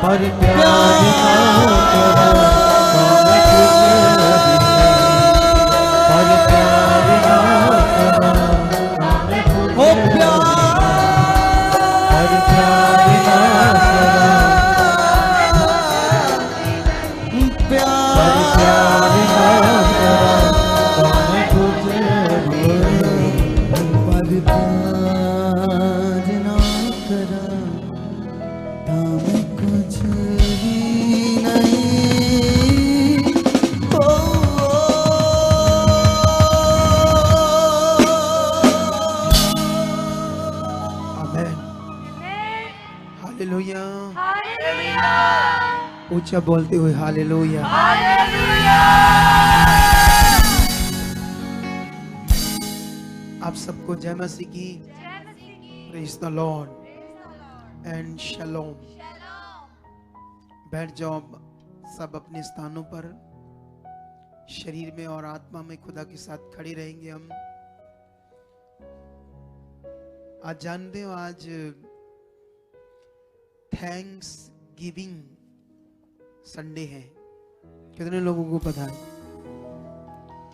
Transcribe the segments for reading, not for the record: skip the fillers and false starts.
पर प्यार ना करा तो मैं तुझे पर प्यार ना करा तो मैं तुझे पर प्यार ना करा पर प्यार ना करा तो मैं तुझे पर प्यार ना करा तो मैं कुछ भी नहीं। ओ, आमेन। हालेलुया। ऊंचा बोलते हुए हालेलुया। आप सबको जय मसीह की। Praise the Lord and shalom. बैठ जाओ सब अपने स्थानों पर। शरीर में और आत्मा में खुदा के साथ खड़े रहेंगे हम। आज जानते हो आज थैंक्स गिविंग संडे है। कितने लोगों को पता है?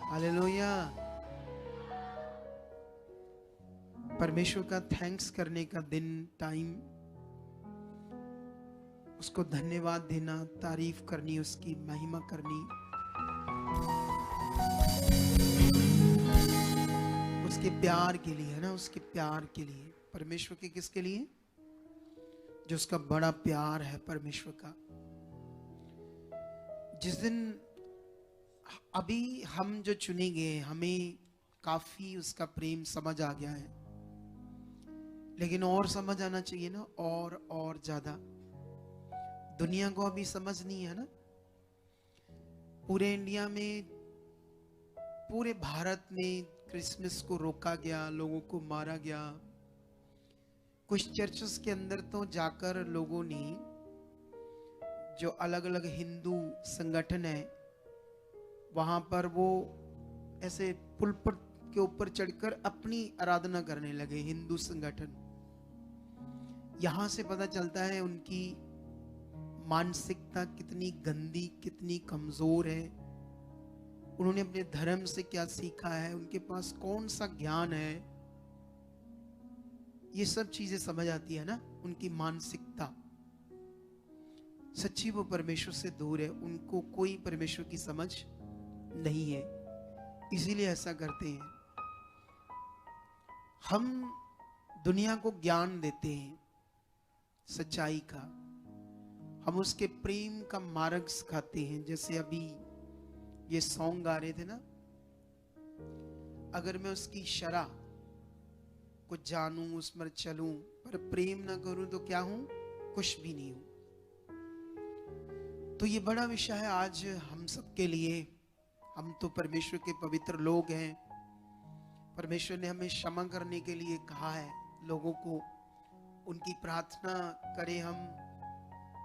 हालेलुया। परमेश्वर का थैंक्स करने का दिन, टाइम, उसको धन्यवाद देना, तारीफ करनी, उसकी महिमा करनी, उसके प्यार के लिए, है ना, उसके प्यार के लिए। परमेश्वर के किसके लिए? जो उसका बड़ा प्यार है परमेश्वर का। जिस दिन अभी हम जो चुनेंगे, हमें काफी उसका प्रेम समझ आ गया है, लेकिन और समझ आना चाहिए ना, और ज्यादा। दुनिया को अभी समझ नहीं है ना। पूरे इंडिया में, पूरे भारत में क्रिसमस को रोका गया, लोगों को मारा गया। कुछ चर्चेस के अंदर तो जाकर लोगों ने, जो अलग अलग हिंदू संगठन है, वहां पर वो ऐसे पुलपट के ऊपर चढ़कर अपनी आराधना करने लगे। हिंदू संगठन, यहां से पता चलता है उनकी मानसिकता कितनी गंदी, कितनी कमजोर है। उन्होंने अपने धर्म से क्या सीखा है, उनके पास कौन सा ज्ञान है, ये सब चीजें समझ आती है ना। उनकी मानसिकता सच्ची, वो परमेश्वर से दूर है। उनको कोई परमेश्वर की समझ नहीं है, इसीलिए ऐसा करते हैं। हम दुनिया को ज्ञान देते हैं सच्चाई का, हम उसके प्रेम का मार्ग सिखाते हैं। जैसे अभी ये सॉन्ग गा रहे थे ना, अगर मैं उसकी शरह को जानूं, उस पर चलूं, पर प्रेम ना करूं तो क्या हूं? कुछ भी नहीं हूं। तो ये बड़ा विषय है आज हम सबके लिए। हम तो परमेश्वर के पवित्र लोग हैं। परमेश्वर ने हमें क्षमा करने के लिए कहा है लोगों को। उनकी प्रार्थना करें हम,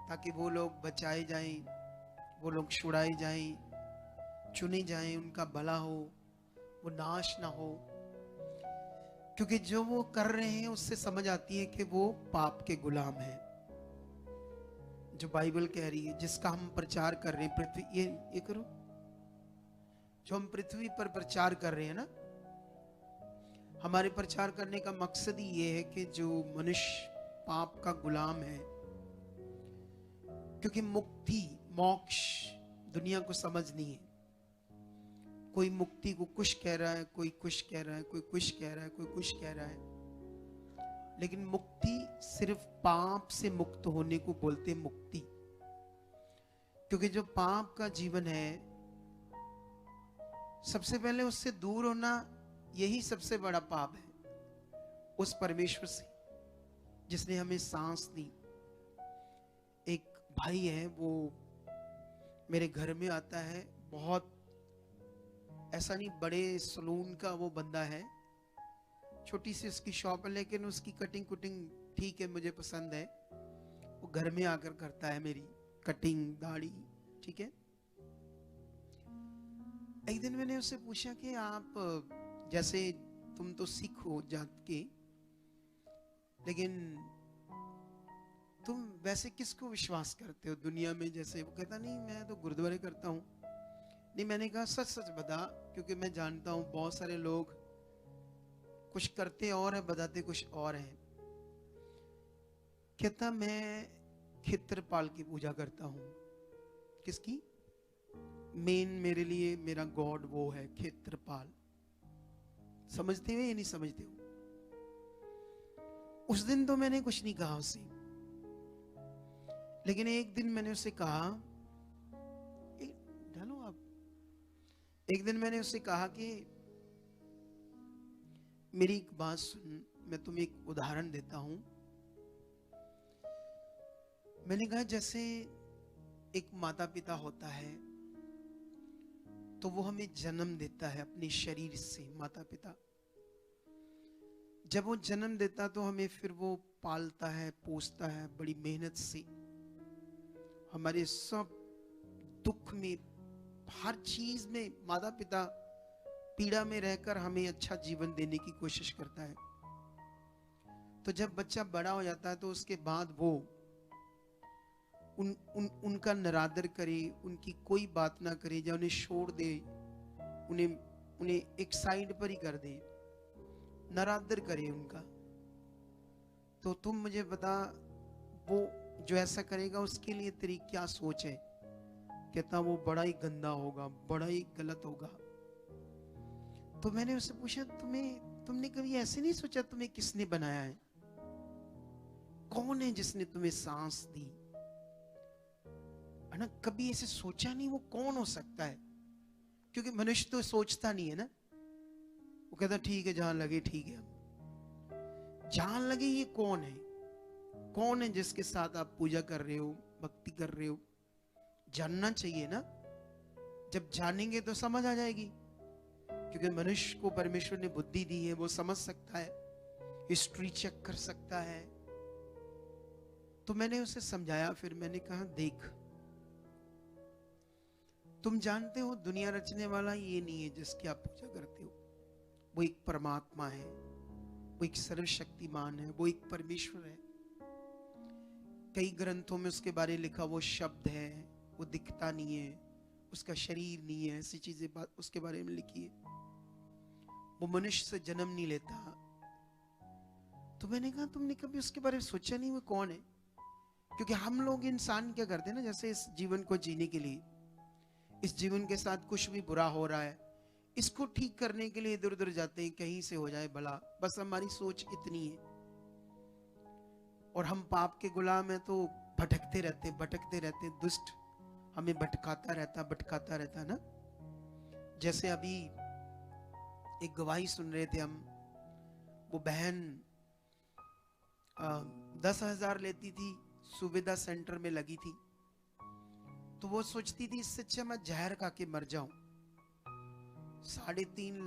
ताकि वो लोग बचाए जाएं, वो लोग छुड़ाए जाएं, चुने जाएं, उनका भला हो, वो नाश ना हो। क्योंकि जो वो कर रहे हैं उससे समझ आती है कि वो पाप के गुलाम हैं। जो बाइबल कह रही है, जिसका हम प्रचार कर रहे हैं, पृथ्वी, ये करो, जो हम पृथ्वी पर प्रचार कर रहे हैं ना, हमारे प्रचार करने का मकसद ही ये है कि जो मनुष्य पाप का गुलाम है, क्योंकि मुक्ति, मोक्ष दुनिया को समझ नहीं है। कोई मुक्ति को कुछ कह रहा है, कोई कुछ कह रहा है, कोई कुछ कह रहा है, कोई कुछ कह रहा है, लेकिन मुक्ति सिर्फ पाप से मुक्त होने को बोलते हैं मुक्ति। क्योंकि जो पाप का जीवन है, सबसे पहले उससे दूर होना, यही सबसे बड़ा पाप है। उस परमेश्वर से जिसने हमें सांस दी। एक भाई है, वो मेरे घर में आता है, बहुत ऐसा नहीं बड़े सलून का वो बंदा है, छोटी सी उसकी शॉप है, लेकिन उसकी कटिंग कुटिंग ठीक है, मुझे पसंद है। वो घर में आकर करता है मेरी कटिंग, दाढ़ी, ठीक है। एक दिन मैंने उससे पूछा कि आप, जैसे तुम तो सिख हो जात के, लेकिन तुम वैसे किसको विश्वास करते हो दुनिया में? जैसे वो कहता नहीं मैं तो गुरुद्वारे करता हूँ। नहीं, मैंने कहा सच सच बता, क्योंकि मैं जानता हूँ बहुत सारे लोग कुछ करते और है, बताते कुछ और है। कहता मैं क्षेत्रपाल की पूजा करता हूँ। किसकी? मेन मेरे लिए मेरा गॉड वो है क्षेत्रपाल। समझते हो या नहीं समझते हो? उस दिन तो मैंने कुछ नहीं कहा उसे, लेकिन एक दिन मैंने उसे कहा, डालो आप, एक दिन मैंने उससे कहा कि मेरी एक बात सुन, मैं तुम्हें एक उदाहरण देता हूं। मैंने कहा जैसे एक माता पिता होता है तो वो हमें जन्म देता है अपने शरीर से। माता पिता जब वो जन्म देता तो हमें फिर वो पालता है, पोसता है बड़ी मेहनत से। हमारे सब दुख में, हर चीज में माता पिता पीड़ा में रहकर हमें अच्छा जीवन देने की कोशिश करता है। तो जब बच्चा बड़ा हो जाता है तो उसके बाद वो उनका निरादर करे, उनकी कोई बात ना करे, या उन्हें छोड़ दे, उन्हें एक साइड पर ही कर दे, निरादर करे उनका। तो तुम मुझे बता, वो जो ऐसा करेगा उसके लिए तेरी क्या सोच है? कहता वो बड़ा ही गंदा होगा, बड़ा ही गलत होगा। तो मैंने उससे पूछा तुमने कभी ऐसे नहीं सोचा तुम्हें किसने बनाया है? कौन है जिसने तुम्हें सांस दी? है ना, कभी ऐसे सोचा नहीं वो कौन हो सकता है? क्योंकि मनुष्य तो सोचता नहीं है ना। वो कहता ठीक है जहां लगे ठीक है, जहां लगे। ये कौन है? कौन है जिसके साथ आप पूजा कर रहे हो, भक्ति कर रहे हो? जानना चाहिए ना। जब जानेंगे तो समझ आ जाएगी, क्योंकि मनुष्य को परमेश्वर ने बुद्धि दी है, वो समझ सकता है, हिस्ट्री चेक कर सकता है। तो मैंने उसे समझाया। फिर मैंने कहा देख, तुम जानते हो दुनिया रचने वाला ये नहीं है जिसकी आप पूजा करते हो। वो एक परमात्मा है, वो एक सर्वशक्तिमान है, वो एक परमेश्वर है। कई ग्रंथों में उसके बारे में लिखा, वो शब्द है, वो दिखता नहीं है, उसका शरीर नहीं है, ऐसी चीजें उसके बारे में लिखी है। वो मनुष्य से जन्म नहीं लेता। तो मैंने कहा तुमने कभी उसके बारे में सोचा नहीं वो कौन है? क्योंकि हम लोग इंसान क्या करते हैं ना, जैसे इस जीवन को जीने के लिए, इस जीवन के साथ कुछ भी बुरा हो रहा है, इसको ठीक करने के लिए इधर उधर जाते हैं, कहीं से हो जाए भला। बस हमारी सोच इतनी है। और हम पाप के गुलाम हैं तो भटकते रहते। दुष्ट हमें भटकाता रहता है ना। जैसे अभी एक गवाही सुन रहे थे हम, वो बहन 10,000 लेती थी, सुविधा सेंटर में लगी थी। तो वो सोचती थी इससे अच्छा मैं जहर खा के मर जाऊं। 3.5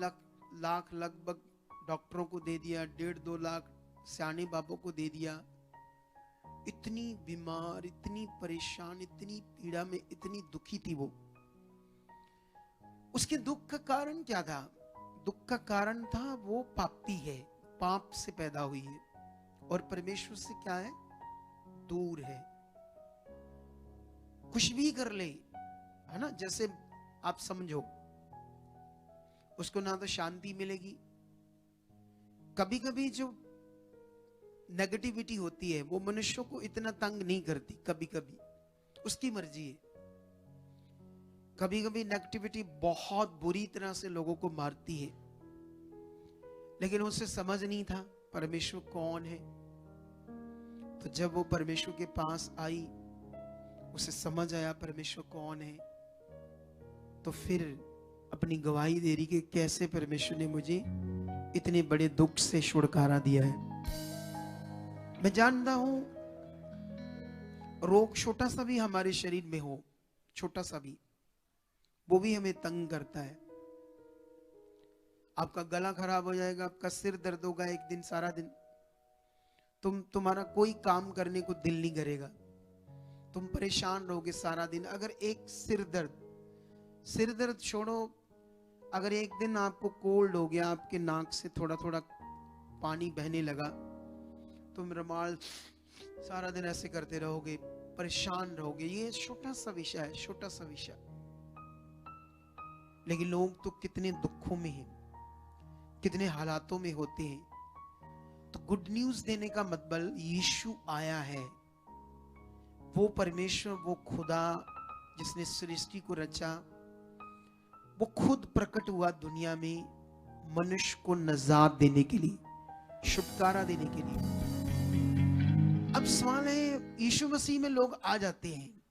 लाख लगभग डॉक्टरों को दे दिया, 1.5-2 लाख सियाने बाबों को दे दिया। इतनी बीमार, इतनी परेशान, इतनी पीड़ा में, इतनी दुखी थी वो। उसके दुख का कारण क्या था? दुख का कारण था वो पापी है, पाप से पैदा हुई है और परमेश्वर से क्या है? दूर है। कुछ भी कर ले, है ना, जैसे आप समझो, उसको ना तो शांति मिलेगी। कभी कभी जो नेगेटिविटी होती है वो मनुष्यों को इतना तंग नहीं करती, कभी कभी उसकी मर्जी है। कभी कभी नेगेटिविटी बहुत बुरी तरह से लोगों को मारती है, लेकिन उसे समझ नहीं था परमेश्वर कौन है। तो जब वो परमेश्वर के पास आई, उसे समझ आया परमेश्वर कौन है, तो फिर अपनी गवाही दे रही कि कैसे परमेश्वर ने मुझे इतने बड़े दुख से छुटकारा दिया है। मैं जानता हूं रोग छोटा सा भी हमारे शरीर में हो, छोटा सा भी, वो भी हमें तंग करता है। आपका गला खराब हो जाएगा, आपका सिर दर्द होगा एक दिन, सारा दिन तुम्हारा कोई काम करने को दिल नहीं करेगा, तुम परेशान रहोगे सारा दिन। अगर एक सिर दर्द छोड़ो, अगर एक दिन आपको कोल्ड हो गया, आपके नाक से थोड़ा थोड़ा पानी बहने लगा, तुम रुमाल सारा दिन ऐसे करते रहोगे, परेशान रहोगे। ये छोटा सा विषय है, छोटा सा विषय, लेकिन लोग तो कितने दुखों में हैं, कितने हालातों में होते हैं। तो गुड न्यूज देने का मतलब यीशु आया है, वो परमेश्वर, वो खुदा जिसने सृष्टि को रचा, वो खुद प्रकट हुआ दुनिया में मनुष्य को नजात देने के लिए, छुटकारा देने के लिए। अब सवाल है, यीशु मसीह में लोग आ जाते हैं,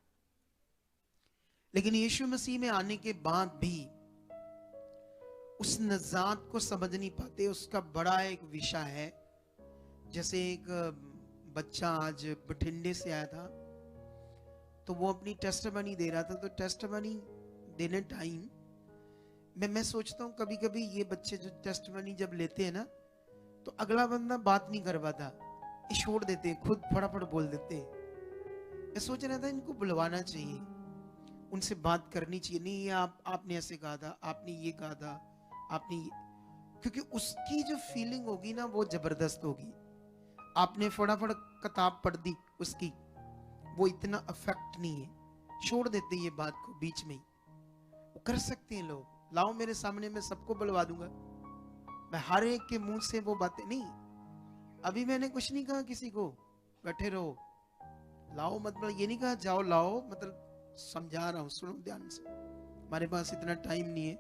लेकिन यीशु मसीह में आने के बाद भी उस नजात को समझ नहीं पाते। उसका बड़ा एक विषय है। जैसे एक बच्चा आज बठिंडे से आया था, तो वो अपनी टेस्टमनी दे रहा था। तो टेस्टमनी देने टाइम मैं सोचता हूँ कभी कभी ये बच्चे जो टेस्टमनी जब लेते हैं ना, तो अगला बंदा बात नहीं कर पाता, ये छोड़ देते हैं, खुद फटाफट बोल देते हैं। मैं सोच रहा था इनको बुलवाना चाहिए, उनसे बात करनी चाहिए। नहीं, ये आपने ऐसे कहा था, आपने ये कहा था, आपने ये, क्योंकि उसकी जो फीलिंग होगी ना वो जबरदस्त होगी। आपने फटाफट किताब पढ़ दी उसकी, वो इतना अफेक्ट नहीं है, छोड़ देते हैं ये बात को बीच में ही। वो कर सकते हैं लोग, लाओ मेरे सामने, मैं सबको बुलवा दूंगा, मैं हर एक के मुंह से वो बातें नहीं। अभी मैंने कुछ नहीं कहा किसी को बैठे रहो, लाओ, मतलब ये नहीं कहा जाओ लाओ, मतलब समझा रहा हूं, सुनो ध्यान से। हमारे पास इतना टाइम नहीं है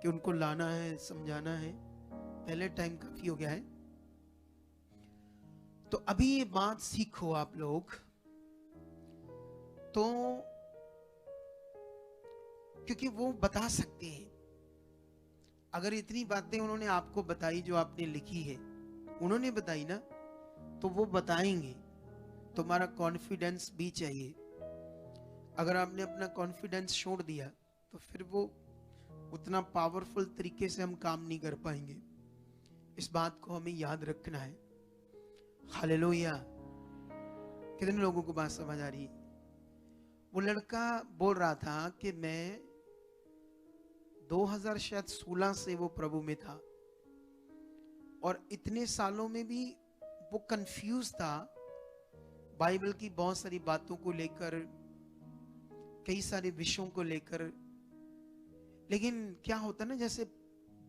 कि उनको लाना है, समझाना है, पहले टाइम काफी हो गया है। तो अभी ये बात सीखो आप लोग। तो क्योंकि वो बता सकते हैं, अगर इतनी बातें उन्होंने आपको बताई जो आपने लिखी है, उन्होंने बताई ना, तो वो बताएंगे। तुम्हारा कॉन्फिडेंस भी चाहिए। अगर आपने अपना कॉन्फिडेंस छोड़ दिया तो फिर वो उतना पावरफुल तरीके से हम काम नहीं कर पाएंगे। इस बात को हमें याद रखना है। हालेलुया। कितने लोगों को बात समझ आ रही है? वो लड़का बोल रहा था कि मैं 2016 से वो प्रभु में था, और इतने सालों में भी वो कंफ्यूज था बाइबल की बहुत सारी बातों को लेकर, कई सारे विषयों को लेकर। लेकिन क्या होता ना, जैसे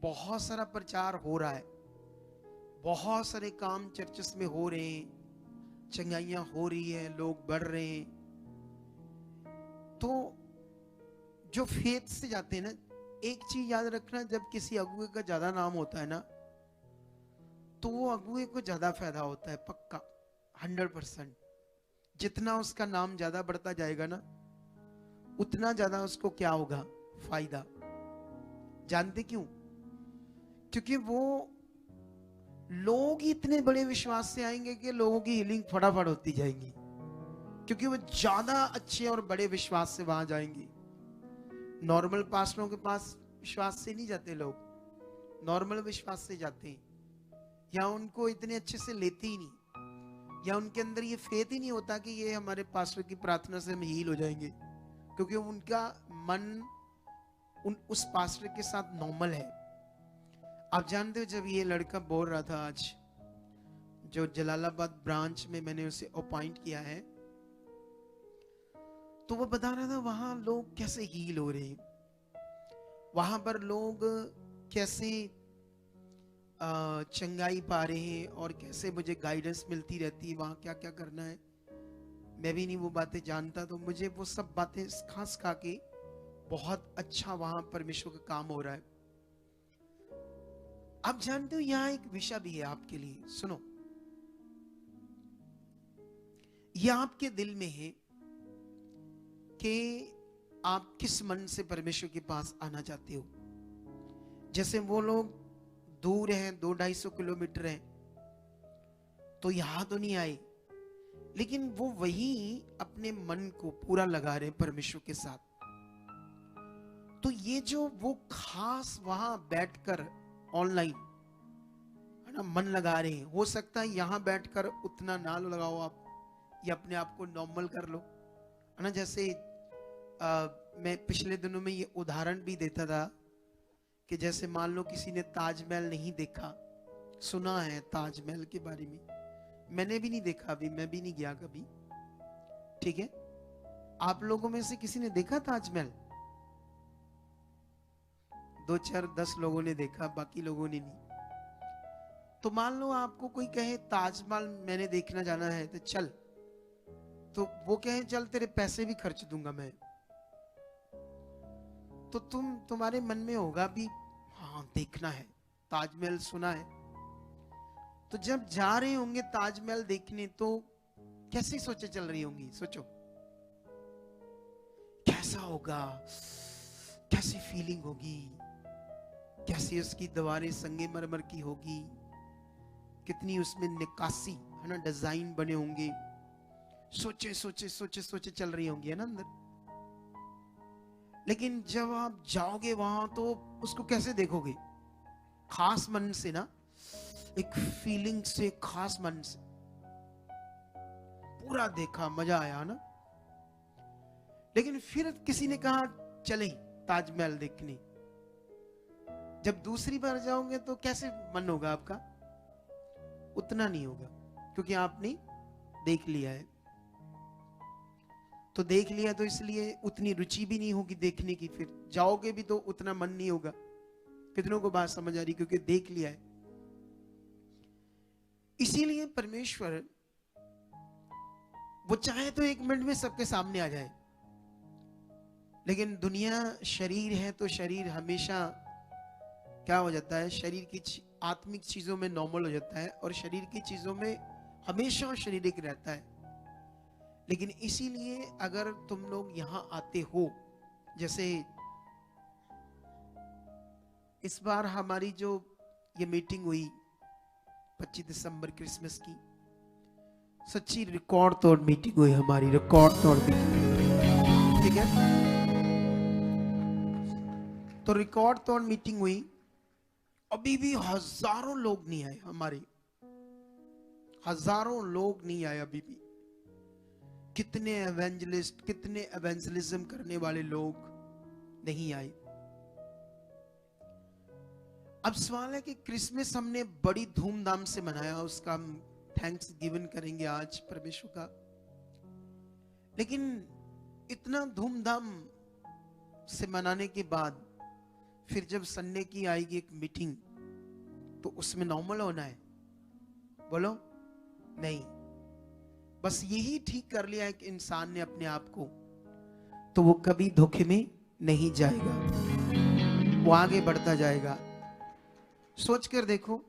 बहुत सारा प्रचार हो रहा है, बहुत सारे काम चर्चेस में हो रहे हैं, चंगाइयां हो रही है, लोग बढ़ रहे हैं, तो जो फेथ से जाते हैं ना, एक चीज याद रखना, जब किसी अगुए का ज्यादा नाम होता है ना, तो वो अगुए को ज्यादा फायदा होता है, पक्का 100%। जितना उसका नाम ज्यादा बढ़ता जाएगा ना, उतना ज्यादा उसको क्या होगा, फायदा। जानते क्यों? क्योंकि वो लोग ही इतने बड़े विश्वास से आएंगे कि लोगों की हीलिंग फटाफट होती जाएंगी, क्योंकि वो ज्यादा अच्छे और बड़े विश्वास से वहां जाएंगे। नॉर्मल पास्टरों के पास विश्वास से नहीं जाते लोग, नॉर्मल विश्वास से जाते हैं, या उनको इतने अच्छे से लेते ही नहीं, या उनके अंदर ये फेथ ही नहीं होता कि ये हमारे पास्टर की प्रार्थना से हम हील हो जाएंगे, क्योंकि उनका मन उस पास्टर के साथ नॉर्मल है। आप जानते हो, जब ये लड़का बोल रहा था आज, जो जलालाबाद ब्रांच में मैंने उसे अपॉइंट किया है, तो वो बता रहा था वहां लोग कैसे हील हो रहे हैं, वहां पर लोग कैसे चंगाई पा रहे हैं, और कैसे मुझे गाइडेंस मिलती रहती है वहां क्या क्या करना है। मैं भी नहीं वो बातें जानता, तो मुझे वो सब बातें खास खा के बहुत अच्छा वहां परमेश्वर का काम हो रहा है। आप जानते हो, यहां एक विषय भी है आपके लिए, सुनो। यह आपके दिल में है कि आप किस मन से परमेश्वर के पास आना चाहते हो। जैसे वो लोग दूर हैं, 200-250 किलोमीटर हैं, तो यहां तो नहीं आए, लेकिन वो वही अपने मन को पूरा लगा रहे परमेश्वर के साथ। तो ये जो वो खास वहां बैठकर ऑनलाइन है ना मन लगा रहे हैं, हो सकता है यहां बैठकर उतना ना लगाओ आप, या अपने आप को नॉर्मल कर लो, है ना। जैसे मैं पिछले दिनों में ये उदाहरण भी देता था कि जैसे मान लो किसी ने ताजमहल नहीं देखा, सुना है ताजमहल के बारे में, मैंने भी नहीं देखा, अभी मैं भी नहीं गया कभी, ठीक है। आप लोगों में से किसी ने देखा ताजमहल? 2 4 10 लोगों ने देखा, बाकी लोगों ने नहीं। तो मान लो आपको कोई कहे ताजमहल मैंने देखना जाना है तो चल, तो वो कहे चल तेरे पैसे भी खर्च दूंगा मैं, तो तुम्हारे मन में होगा भी हाँ देखना है, ताजमहल सुना है। तो जब जा रहे होंगे ताजमहल देखने तो कैसी सोचे चल रही होंगी? सोचो कैसा होगा, कैसी फीलिंग होगी, कैसी उसकी दीवारें संगमरमर की होगी, कितनी उसमें निकासी है ना, डिजाइन बने होंगे। सोचे सोचे सोचे सोचे चल रही होंगी, है ना अंदर। लेकिन जब आप जाओगे वहां तो उसको कैसे देखोगे? खास मन से ना, एक फीलिंग से, खास मन से पूरा देखा, मजा आया ना। लेकिन फिर किसी ने कहा चले ताजमहल देखने, जब दूसरी बार जाओगे तो कैसे मन होगा आपका? उतना नहीं होगा, क्योंकि आपने देख लिया है। तो देख लिया तो इसलिए उतनी रुचि भी नहीं होगी देखने की, फिर जाओगे भी तो उतना मन नहीं होगा। कितनों को बात समझ आ रही? क्योंकि देख लिया है। इसीलिए परमेश्वर वो चाहे तो 1 मिनट में सबके सामने आ जाए, लेकिन दुनिया शरीर है तो शरीर हमेशा क्या हो जाता है? शरीर की आत्मिक चीजों में नॉर्मल हो जाता है और शरीर की चीजों में हमेशा शारीरिक रहता है। लेकिन इसीलिए अगर तुम लोग यहां आते हो, जैसे इस बार हमारी जो ये मीटिंग हुई 25 दिसंबर क्रिसमस की, सच्ची रिकॉर्ड तोड़ मीटिंग हुई हमारी, रिकॉर्ड तोड़ मीटिंग, ठीक है। तो रिकॉर्ड तोड़ मीटिंग हुई, अभी भी हजारों लोग नहीं आए हमारे, हजारों लोग नहीं आए अभी भी। कितने एवेंजलिस्ट, कितने एवेंजलिज्म करने वाले लोग नहीं आए। अब सवाल है कि क्रिसमस हमने बड़ी धूमधाम से मनाया, उसका हम थैंक्स गिवन करेंगे आज परमेश्वर का। लेकिन इतना धूमधाम से मनाने के बाद फिर जब संडे की आएगी एक मीटिंग, तो उसमें नॉर्मल होना है? बोलो नहीं। बस यही ठीक कर लिया है कि इंसान ने अपने आप को, तो वो कभी धोखे में नहीं जाएगा, वो आगे बढ़ता जाएगा। सोच कर देखो,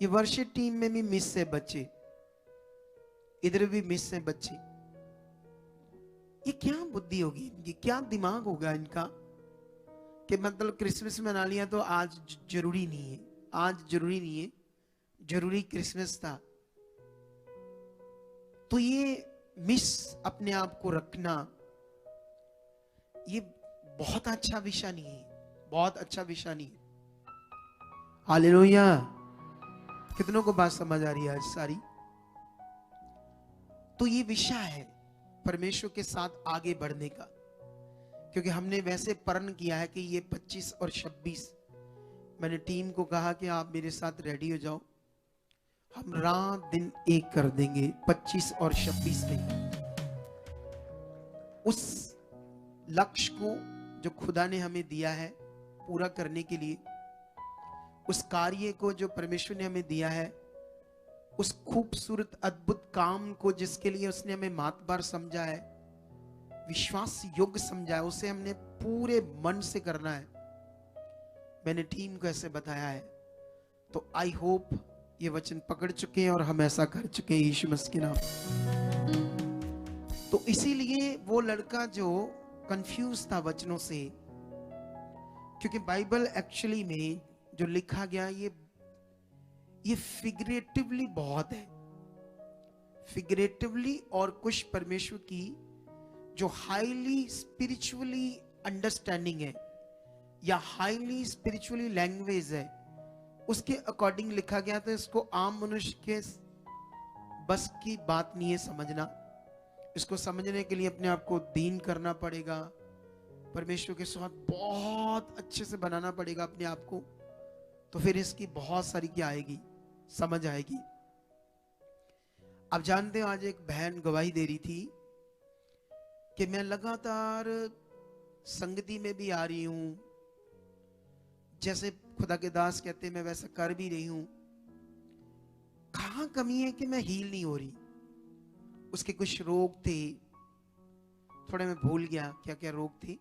ये वर्षिप टीम में भी मिस है बच्चे, इधर भी मिस है बच्चे। ये क्या बुद्धि होगी इनकी, क्या दिमाग होगा इनका कि मतलब क्रिसमस मना लिया तो आज जरूरी नहीं है, आज जरूरी नहीं है, जरूरी क्रिसमस था। तो ये मिस अपने आप को रखना, ये बहुत अच्छा विषय नहीं है, बहुत अच्छा विषय नहीं है। हालेलुया। कितनों को बात समझ आ रही है आज सारी? तो ये विषय है परमेश्वर के साथ आगे बढ़ने का, क्योंकि हमने वैसे प्रण किया है कि ये 25 और 26, मैंने टीम को कहा कि आप मेरे साथ रेडी हो जाओ, हम रात दिन एक कर देंगे 25 और 26 में। उस लक्ष्य को जो खुदा ने हमें दिया है पूरा करने के लिए, उस कार्य को जो परमेश्वर ने हमें दिया है, उस खूबसूरत अद्भुत काम को जिसके लिए उसने हमें मात बार समझा है, विश्वास योग्य समझा है, उसे हमने पूरे मन से करना है। मैंने टीम को ऐसे बताया है। तो आई होप ये वचन पकड़ चुके हैं और हम ऐसा कर चुके हैं यीशु मसीह के नाम। तो इसीलिए वो लड़का जो कंफ्यूज था वचनों से, क्योंकि बाइबल एक्चुअली में जो लिखा गया ये फिगरेटिवली बहुत है, फिगरेटिवली, और कुछ परमेश्वर की जो हाईली स्पिरिचुअली अंडरस्टैंडिंग है या हाईली स्पिरिचुअली लैंग्वेज है, उसके अकॉर्डिंग लिखा गया। तो इसको आम मनुष्य के बस की बात नहीं है समझना। इसको समझने के लिए अपने आप को दीन करना पड़ेगा, परमेश्वर के साथ बहुत अच्छे से बनाना पड़ेगा अपने आप को, तो फिर इसकी बहुत सारी क्या आएगी, समझ आएगी। आप जानते हो, आज एक बहन गवाही दे रही थी कि मैं लगातार संगति में भी आ रही हूं, जैसे खुदा के दास कहते हैं मैं वैसा कर भी रही हूं, कहां कमी है कि मैं हील नहीं हो रही। उसके कुछ रोग थे, थोड़े मैं भूल गया क्या क्या रोग थे,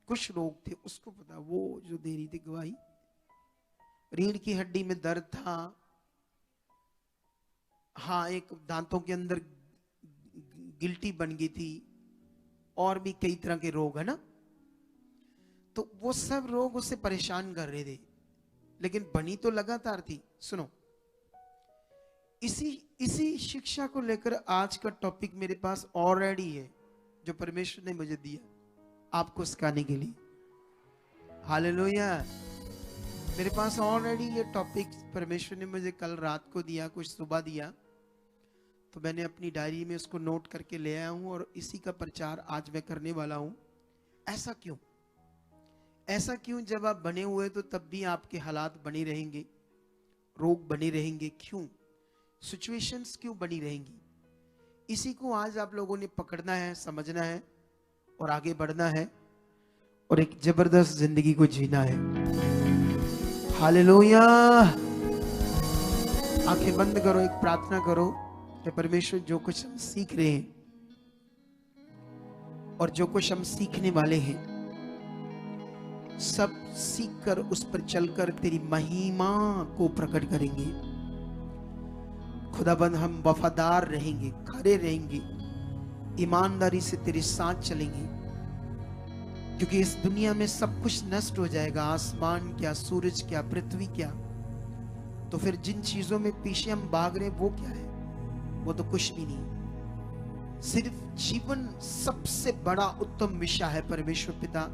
कुछ रोग थे उसको पता। वो जो दे रही थी गवाही, रीढ़ की हड्डी में दर्द था, हाँ एक दांतों के अंदर गिल्टी बन गई थी, और भी कई तरह के रोग है ना। तो वो सब रोग उसे परेशान कर रहे थे, लेकिन बनी तो लगातार थी। सुनो, इसी शिक्षा को लेकर आज का टॉपिक मेरे पास ऑलरेडी है, जो परमेश्वर ने मुझे दिया आपको सिखाने के लिए। हालेलुया। मेरे पास ऑलरेडी ये टॉपिक परमेश्वर ने मुझे कल रात को दिया, कुछ सुबह दिया, तो मैंने अपनी डायरी में उसको नोट करके ले आया हूं और इसी का प्रचार आज मैं करने वाला हूं। ऐसा क्यों? ऐसा क्यों? जब आप बने हुए तो तब भी आपके हालात बने रहेंगे, रोग बने रहेंगे। क्यों? सिचुएशंस क्यों बनी रहेंगी? इसी को आज आप लोगों ने पकड़ना है, समझना है और आगे बढ़ना है और एक जबरदस्त जिंदगी को जीना है। हालेलुया। आंखें बंद करो, एक प्रार्थना करो कि परमेश्वर जो कुछ हम सीख रहे हैं और जो कुछ हम सीखने वाले हैं, सब सीखकर उस पर चलकर तेरी महिमा को प्रकट करेंगे। खुदाबंद हम वफादार रहेंगे, खड़े रहेंगे, ईमानदारी से तेरे साथ चलेंगे, क्योंकि इस दुनिया में सब कुछ नष्ट हो जाएगा। आसमान क्या, सूरज क्या, पृथ्वी क्या, तो फिर जिन चीजों में पीछे हम भाग रहे वो क्या है? वो तो कुछ भी नहीं। सिर्फ जीवन सबसे बड़ा उत्तम विषय है परमेश्वर पिता,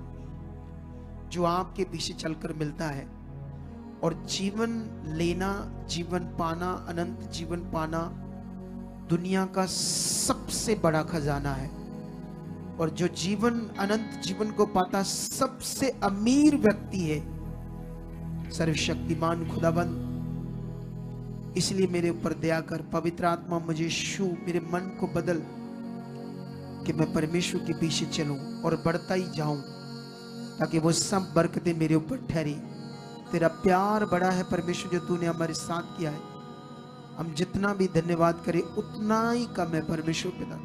जो आपके पीछे चलकर मिलता है। और जीवन लेना, जीवन पाना, अनंत जीवन पाना दुनिया का सबसे बड़ा खजाना है। और जो जीवन, अनंत जीवन को पाता सबसे अमीर व्यक्ति है सर्वशक्तिमान खुदाबंद। इसलिए मेरे ऊपर दया कर पवित्र आत्मा, मुझे छू, मेरे मन को बदल कि मैं परमेश्वर के पीछे चलूं और बढ़ता ही जाऊं, ताकि वो सब बरकतें मेरे ऊपर ठहरी। तेरा प्यार बड़ा है परमेश्वर, जो तूने हमारे साथ किया है। हम जितना भी धन्यवाद करें उतना ही कम है परमेश्वर पिता।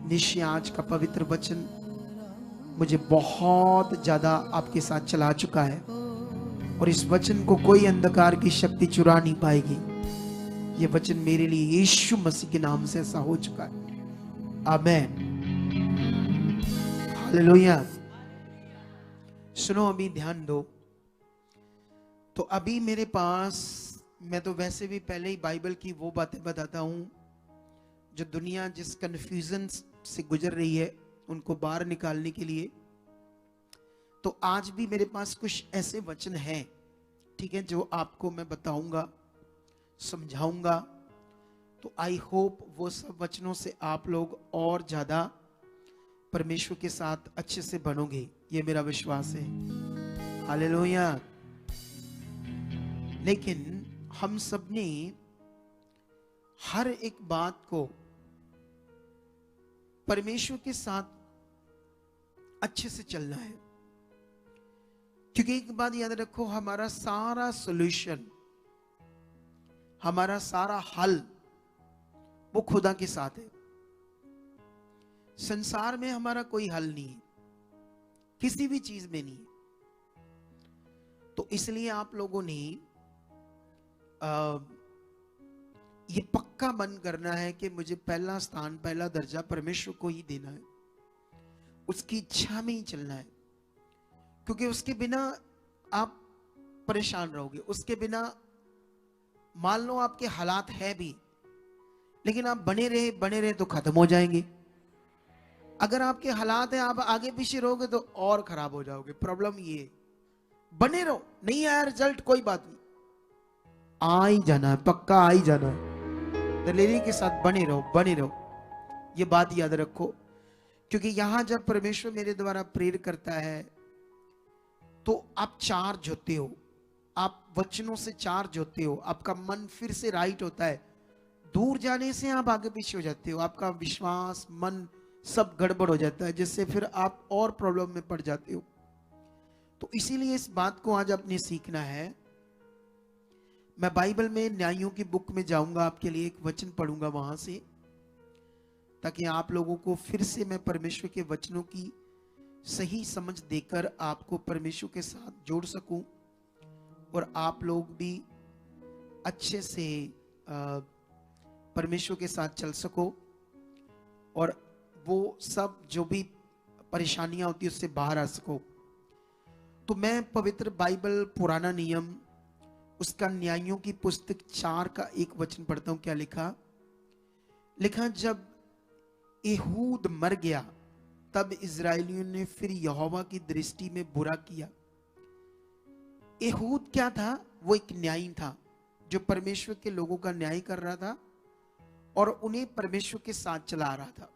निश्चय आज का पवित्र वचन मुझे बहुत ज्यादा आपके साथ चला चुका है और इस वचन को कोई अंधकार की शक्ति चुरा नहीं पाएगी। ये वचन मेरे लिए यीशु मसीह के नाम से ऐसा हो चुका है। आमीन। हालेलुया। सुनो, अभी ध्यान दो। तो अभी मेरे पास, मैं तो वैसे भी पहले ही बाइबल की वो बातें बताता हूं जो दुनिया जिस कंफ्यूजन से गुजर रही है उनको बाहर निकालने के लिए। तो आज भी मेरे पास कुछ ऐसे वचन हैं, ठीक है, जो आपको मैं बताऊंगा, समझाऊंगा। तो आई होप वो सब वचनों से आप लोग और ज्यादा परमेश्वर के साथ अच्छे से बनोगे, ये मेरा विश्वास है। हालेलुया। लेकिन हम सब ने हर एक बात को परमेश्वर के साथ अच्छे से चलना है, क्योंकि एक बात याद रखो, हमारा सारा सॉल्यूशन, हमारा सारा हल वो खुदा के साथ है। संसार में हमारा कोई हल नहीं है, किसी भी चीज में नहीं है। तो इसलिए आप लोगों ने ये पक्का मन करना है कि मुझे पहला स्थान, पहला दर्जा परमेश्वर को ही देना है, उसकी इच्छा में ही चलना है, क्योंकि उसके बिना आप परेशान रहोगे। उसके बिना मान लो आपके हालात है भी, लेकिन आप बने रहे तो खत्म हो जाएंगे। अगर आपके हालात है, आप आगे पीछे रहोगे तो और खराब हो जाओगे। प्रॉब्लम ये, बने रहो, नहीं आया रिजल्ट कोई बात नहीं, आ ही जाना है, पक्का आ ही जाना है। दलेरी के साथ बने रहो, ये बात याद रखो। क्योंकि यहां जब परमेश्वर मेरे द्वारा प्रेर करता है तो आप चार्ज होते हो, आप वचनों से चार्ज होते हो, आपका मन फिर से राइट होता है, दूर जाने से आप आगे पीछे हो जाते हो, आपका विश्वास, मन सब गड़बड़ हो जाता है, जिससे फिर आप और प्रॉब्लम में पड़ जाते हो। तो इसीलिए इस बात को आज आपने सीखना है। मैं बाइबल में न्यायों की बुक में जाऊंगा, आपके लिए एक वचन पढ़ूंगा वहां से, ताकि आप लोगों को फिर से मैं परमेश्वर के वचनों की सही समझ देकर आपको परमेश्वर के साथ जोड़ सकूं, और आप लोग भी अच्छे से परमेश्वर के साथ चल सको, और वो सब जो भी परेशानियां होती है उससे बाहर आ सको। तो मैं पवित्र बाइबल पुराना नियम उसका न्यायों की पुस्तक 4 का एक वचन पढ़ता हूं। क्या लिखा? लिखा, जब एहूद मर गया तब इजरायलियों ने फिर यहोवा की दृष्टि में बुरा किया। एहूद क्या था? वो एक न्यायी था जो परमेश्वर के लोगों का न्याय कर रहा था और उन्हें परमेश्वर के साथ चला रहा था।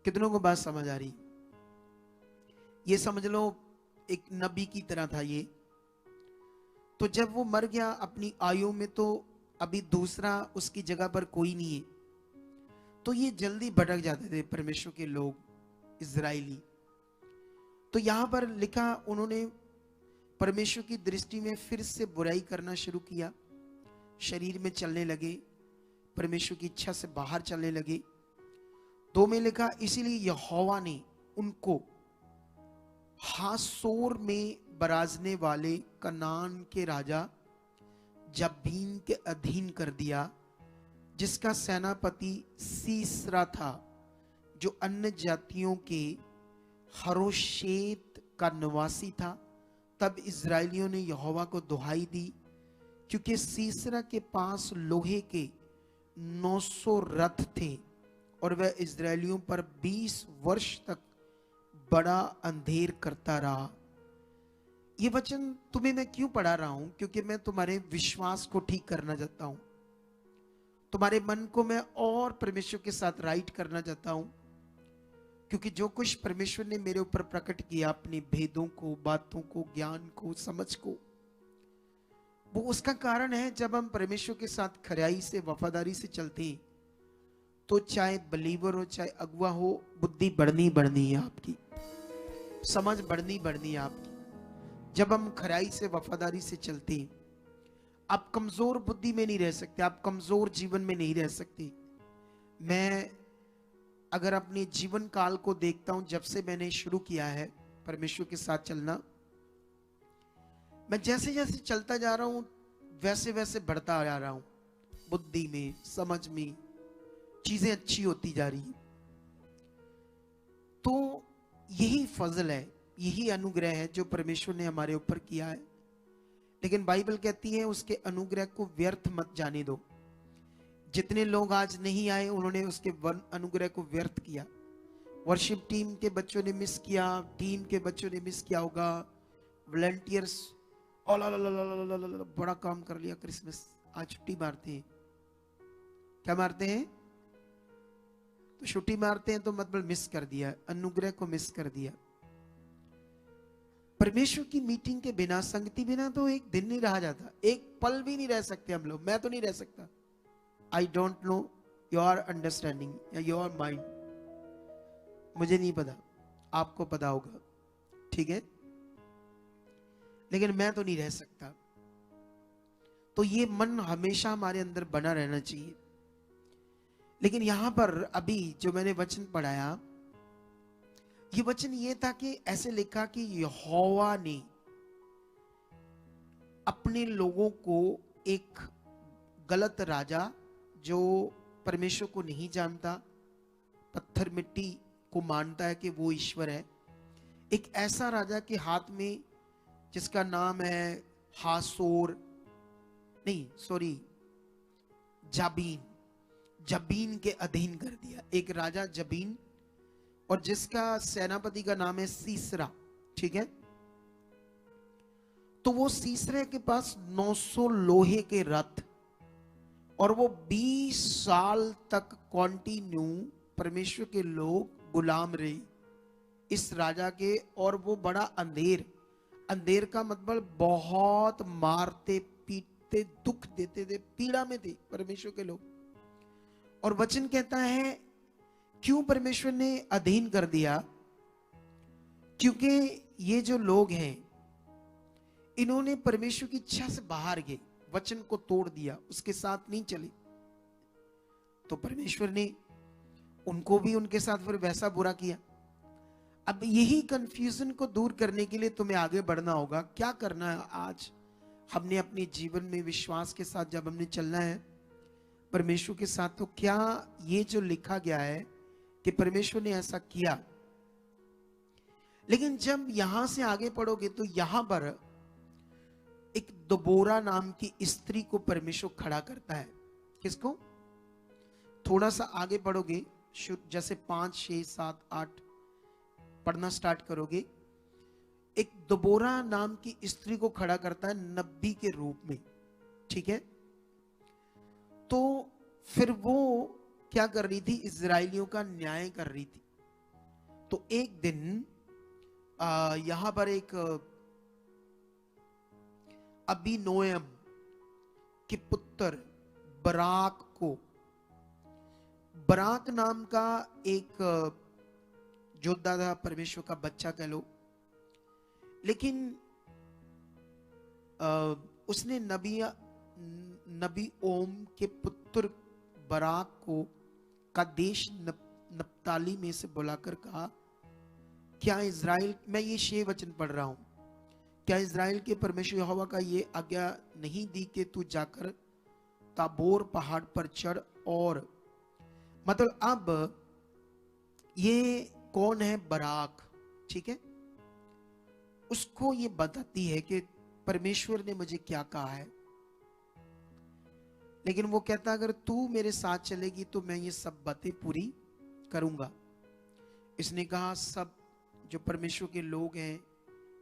कितनों को बात समझ आ रही? ये समझ लो एक नबी की तरह था ये। तो जब वो मर गया अपनी आयु में, तो अभी दूसरा उसकी जगह पर कोई नहीं है, तो ये जल्दी भटक जाते थे परमेश्वर के लोग इजराइली। तो यहां पर लिखा, उन्होंने परमेश्वर की दृष्टि में फिर से बुराई करना शुरू किया, शरीर में चलने लगे, परमेश्वर की इच्छा से बाहर चलने लगे। 2 में लिखा, इसीलिए यहोवा ने उनको हासोर में बराजने वाले कनान के राजा जबीन के अधीन कर दिया, जिसका सेनापति सीसरा था, जो अन्य जातियों के हरोशेत का निवासी था। तब इजरायलियों ने यहोवा को दुहाई दी, क्योंकि सीसरा के पास लोहे के 900 रथ थे और वह इजरायलियों पर 20 वर्ष तक बड़ा अंधेर करता रहा। ये वचन तुम्हें मैं क्यों पढ़ा रहा हूं? क्योंकि मैं तुम्हारे विश्वास को ठीक करना चाहता हूं, तुम्हारे मन को मैं और परमेश्वर के साथ राइट करना चाहता हूं। क्योंकि जो कुछ परमेश्वर ने मेरे ऊपर प्रकट किया, अपने भेदों को, बातों को, ज्ञान को, समझ को, वो उसका कारण है जब हम परमेश्वर के साथ खराई से, वफादारी से चलते हैं, तो चाहे बलीवर हो चाहे अगुआ हो, बुद्धि बढ़नी बढ़नी है आपकी, समझ बढ़नी बढ़नी है आपकी। जब हम खराई से, वफादारी से चलते हैं, आप कमजोर बुद्धि में नहीं रह सकते, आप कमजोर जीवन में नहीं रह सकते। मैं अगर अपने जीवन काल को देखता हूं, जब से मैंने शुरू किया है परमेश्वर के साथ चलना, मैं जैसे जैसे चलता जा रहा हूं वैसे वैसे बढ़ता जा रहा हूं, बुद्धि में, समझ में, चीजें अच्छी होती जा रही है। तो यही फजल है, यही अनुग्रह है जो परमेश्वर ने हमारे ऊपर किया है। लेकिन बाइबल कहती है उसके अनुग्रह को व्यर्थ मत जाने दो। जितने लोग आज नहीं आए, उन्होंने उसके अनुग्रह को व्यर्थ किया। वर्शिप टीम के बच्चों ने मिस किया, टीम के बच्चों ने मिस किया होगा, वॉलंटियर्स बड़ा काम कर लिया क्रिसमस, आज छुट्टी मारते हैं। क्या मारते हैं? तो छुट्टी मारते हैं, तो मतलब मिस कर दिया, अनुग्रह को मिस कर दिया। परमेश्वर की मीटिंग के बिना, संगति बिना तो एक दिन नहीं रहा जाता, एक पल भी नहीं रह सकते हम लोग। मैं तो नहीं रह सकता। I don't know your understanding या योर माइंड, मुझे नहीं पता, आपको पता होगा, ठीक है, लेकिन मैं तो नहीं रह सकता। तो ये मन हमेशा हमारे अंदर बना रहना चाहिए। लेकिन यहां पर अभी जो मैंने वचन पढ़ाया, ये वचन ये था कि ऐसे लिखा कि यहोवा ने अपने लोगों को, एक गलत राजा जो परमेश्वर को नहीं जानता, पत्थर मिट्टी को मानता है कि वो ईश्वर है, एक ऐसा राजा के हाथ में जिसका नाम है हासोर, नहीं सॉरी, जबीन के अधीन कर दिया। एक राजा जबीन, और जिसका सेनापति का नाम है सीसरा, ठीक है। तो वो सीसरे के पास 900 लोहे के रथ, और वो 20 साल तक कॉन्टिन्यू परमेश्वर के लोग गुलाम रहे इस राजा के। और वो बड़ा अंधेर का मतलब बहुत मारते थे, दुख देते थे, पीड़ा में थे परमेश्वर के लोग। और वचन कहता है क्यों परमेश्वर ने अधीन कर दिया? क्योंकि ये जो लोग हैं इन्होंने परमेश्वर की इच्छा से बाहर गए, वचन को तोड़ दिया, उसके साथ नहीं चले। तो परमेश्वर ने उनको भी उनके साथ फिर वैसा बुरा किया। अब यही कंफ्यूजन को दूर करने के लिए तुम्हें आगे बढ़ना होगा। क्या करना है आज? हमने अपने जीवन में विश्वास के साथ जब हमने चलना है परमेश्वर के साथ, तो क्या ये जो लिखा गया है कि परमेश्वर ने ऐसा किया, लेकिन जब यहां से आगे पढ़ोगे तो यहां पर एक दबोरा नाम की स्त्री को परमेश्वर खड़ा करता है। किसको? थोड़ा सा आगे पढ़ोगे, जैसे 5, 6, 7, 8 पढ़ना स्टार्ट करोगे, एक दबोरा नाम की स्त्री को खड़ा करता है नबी के रूप में। ठीक है, तो फिर वो क्या कर रही थी? इजराइलियों का न्याय कर रही थी। तो एक दिन यहां पर एक अबीनोएम के पुत्र बराक को, बराक नाम का एक योद्धा था, परमेश्वर का बच्चा कह लो, लेकिन उसने नबी ओम के पुत्र बराक को का देश नप्ताली में से बुलाकर कहा, क्या इज़राइल, मैं ये 6 वचन पढ़ रहा हूं, क्या इज़राइल के परमेश्वर यहोवा का ये आज्ञा नहीं दी कि तू जाकर ताबोर पहाड़ पर चढ़? और मतलब अब ये कौन है? बराक। ठीक है, उसको ये बताती है कि परमेश्वर ने मुझे क्या कहा है। लेकिन वो कहता अगर तू मेरे साथ चलेगी तो मैं ये सब बातें पूरी करूंगा। इसने कहा सब जो परमेश्वर के लोग हैं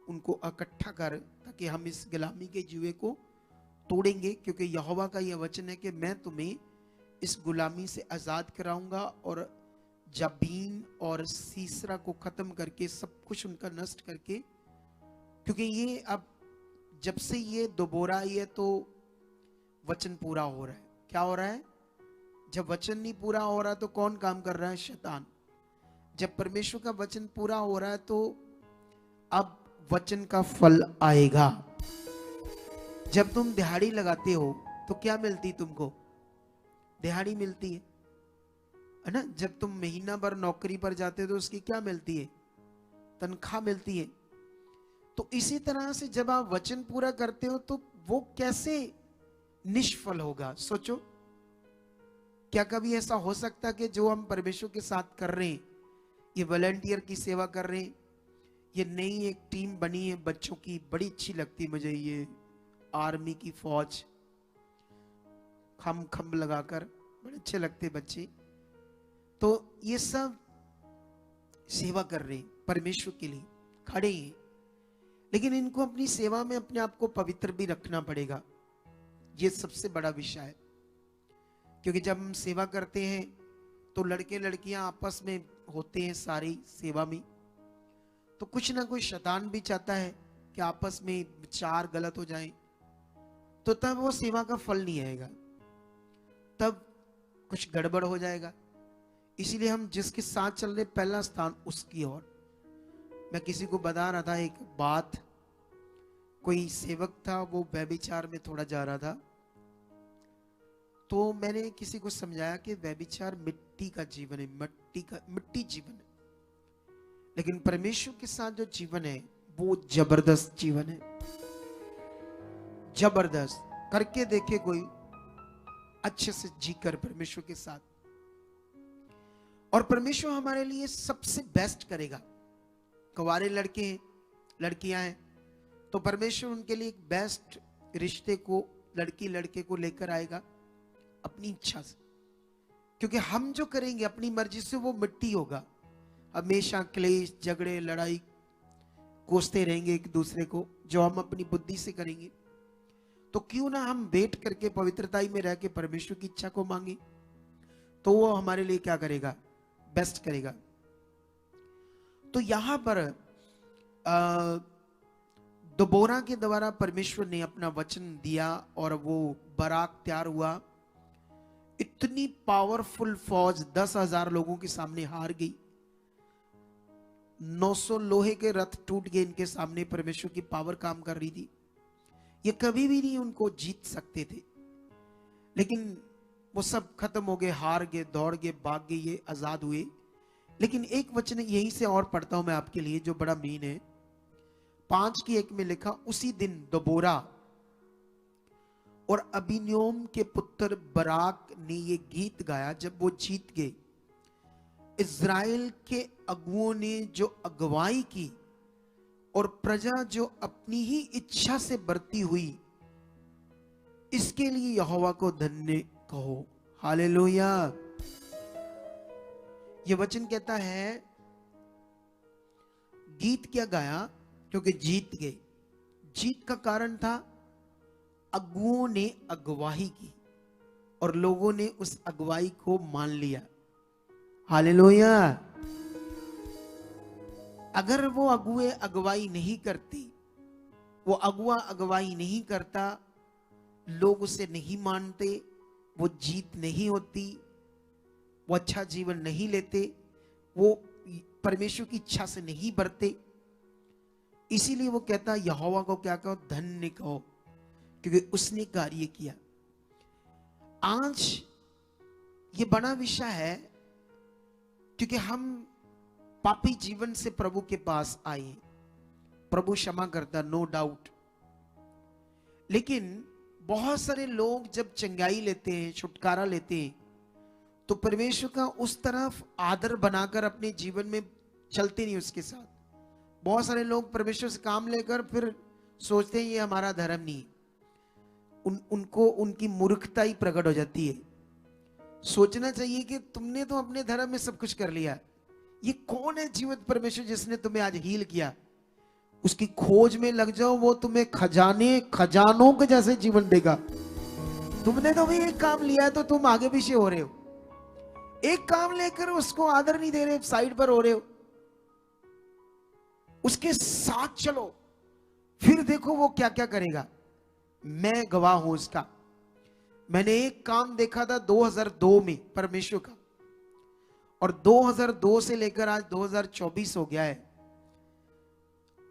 उनको इकट्ठा कर, ताकि हम इस गुलामी के जुए को तोड़ेंगे, क्योंकि यहोवा का यह वचन है कि मैं तुम्हें इस गुलामी से आजाद कराऊंगा और जबीन और सीसरा को खत्म करके सब कुछ उनका नष्ट करके, क्योंकि ये अब जब से ये दोबारा आई है तो वचन पूरा हो रहा है। क्या हो रहा है? जब वचन नहीं पूरा हो रहा तो कौन काम कर रहा है? शैतान। जब परमेश्वर का वचन पूरा हो रहा है तो अब वचन का फल आएगा। जब तुम दिहाड़ी लगाते हो तो क्या मिलती तुमको? दिहाड़ी मिलती है ना। जब तुम महीना भर नौकरी पर जाते हो तो उसकी क्या मिलती है? तनख्वाह मिलती है। तो इसी तरह से जब आप वचन पूरा करते हो तो वो कैसे निष्फल होगा? सोचो, क्या कभी ऐसा हो सकता कि जो हम परमेश्वर के साथ कर रहे हैं, ये वॉलंटियर की सेवा कर रहे हैं, ये नई एक टीम बनी है बच्चों की, बड़ी अच्छी लगती है मुझे, ये आर्मी की फौज, खम्भ लगाकर बड़े अच्छे लगते बच्चे, तो ये सब सेवा कर रहे हैं, परमेश्वर के लिए खड़े हैं, लेकिन इनको अपनी सेवा में अपने आप को पवित्र भी रखना पड़ेगा। ये सबसे बड़ा विषय है, क्योंकि जब हम सेवा करते हैं तो लड़के लड़कियां आपस में होते हैं सारी सेवा में, तो कुछ ना कुछ शैतान भी चाहता है कि आपस में विचार गलत हो जाएं, तो तब वो सेवा का फल नहीं आएगा, तब कुछ गड़बड़ हो जाएगा। इसीलिए हम जिसके साथ चल रहे पहला स्थान उसकी ओर। मैं किसी को बता रहा था एक बात, कोई सेवक था वो व्यभिचार में थोड़ा जा रहा था, तो मैंने किसी को समझाया कि व्यभिचार मिट्टी का जीवन है, मिट्टी जीवन है, लेकिन परमेश्वर के साथ जो जीवन है वो जबरदस्त जीवन है। जबरदस्त करके देखे कोई, अच्छे से जीकर परमेश्वर के साथ, और परमेश्वर हमारे लिए सबसे बेस्ट करेगा। कुंवारे लड़के हैं, लड़कियां हैं, तो परमेश्वर उनके लिए एक बेस्ट रिश्ते को, लड़की लड़के को लेकर आएगा अपनी इच्छा से, क्योंकि हम जो करेंगे अपनी मर्जी से वो मिट्टी होगा। हमेशा क्लेश, झगड़े, लड़ाई, कोसते रहेंगे एक दूसरे को, जो हम अपनी बुद्धि से करेंगे। तो क्यों ना हम वेट करके पवित्रताई में रह के परमेश्वर की इच्छा को मांगे, तो वो हमारे लिए क्या करेगा? बेस्ट करेगा। तो यहां पर दबोरा के द्वारा परमेश्वर ने अपना वचन दिया और वो बराक तैयार हुआ। इतनी पावरफुल फौज 10,000 लोगों के सामने हार गई। 900 लोहे के रथ टूट गए इनके सामने। परमेश्वर की पावर काम कर रही थी। ये कभी भी नहीं उनको जीत सकते थे, लेकिन वो सब खत्म हो गए, हार गए, दौड़ गए, भाग गए, ये आजाद हुए। लेकिन एक वचन यहीं से और पढ़ता हूं मैं आपके लिए, जो बड़ा मीन है। 5:1 में लिखा, उसी दिन दबोरा और अबीनोम के पुत्र बराक ने ये गीत गाया जब वो जीत गए। इज़राइल के अगुओं ने जो अगुवाई की और प्रजा जो अपनी ही इच्छा से बढ़ती हुई, इसके लिए यहोवा को धन्य कहो। हालेलुया। ये वचन कहता है, गीत क्या गाया? क्योंकि जीत गए। जीत का कारण था अगुओं ने अगुवाई की और लोगों ने उस अगुवाई को मान लिया। हालेलुया। अगर वो अगुए अगुवाई नहीं करती, वो अगुआ अगुवाई नहीं करता, लोग उसे नहीं मानते, वो जीत नहीं होती, वो अच्छा जीवन नहीं लेते, वो परमेश्वर की इच्छा से नहीं बढ़ते। इसीलिए वो कहता यहोवा को क्या कहो? धन्य कहो, क्योंकि उसने कार्य किया। आज ये बड़ा विषय है, क्योंकि हम पापी जीवन से प्रभु के पास आए। प्रभु क्षमा करता, नो डाउट। लेकिन बहुत सारे लोग जब चंगाई लेते हैं, छुटकारा लेते हैं, तो परमेश्वर का उस तरफ आदर बनाकर अपने जीवन में चलते नहीं उसके साथ। बहुत सारे लोग परमेश्वर से काम लेकर फिर सोचते हैं ये हमारा धर्म नहीं। उनको उनकी मूर्खता ही प्रकट हो जाती है। सोचना चाहिए कि तुमने तो अपने धर्म में सब कुछ कर लिया। ये कौन है जीवित परमेश्वर जिसने तुम्हें आज हील किया? उसकी खोज में लग जाओ, वो तुम्हें खजानों के जैसे जीवन देगा। तुमने तो भी एक काम लिया है तो तुम आगे पीछे हो रहे हो। एक काम लेकर उसको आदर नहीं दे रहे, साइड पर हो रहे हो। उसके साथ चलो, फिर देखो वो क्या क्या करेगा। मैं गवाह हूं उसका। मैंने एक काम देखा था 2002 में परमेश्वर का, और 2002 से लेकर आज 2024 हो गया है।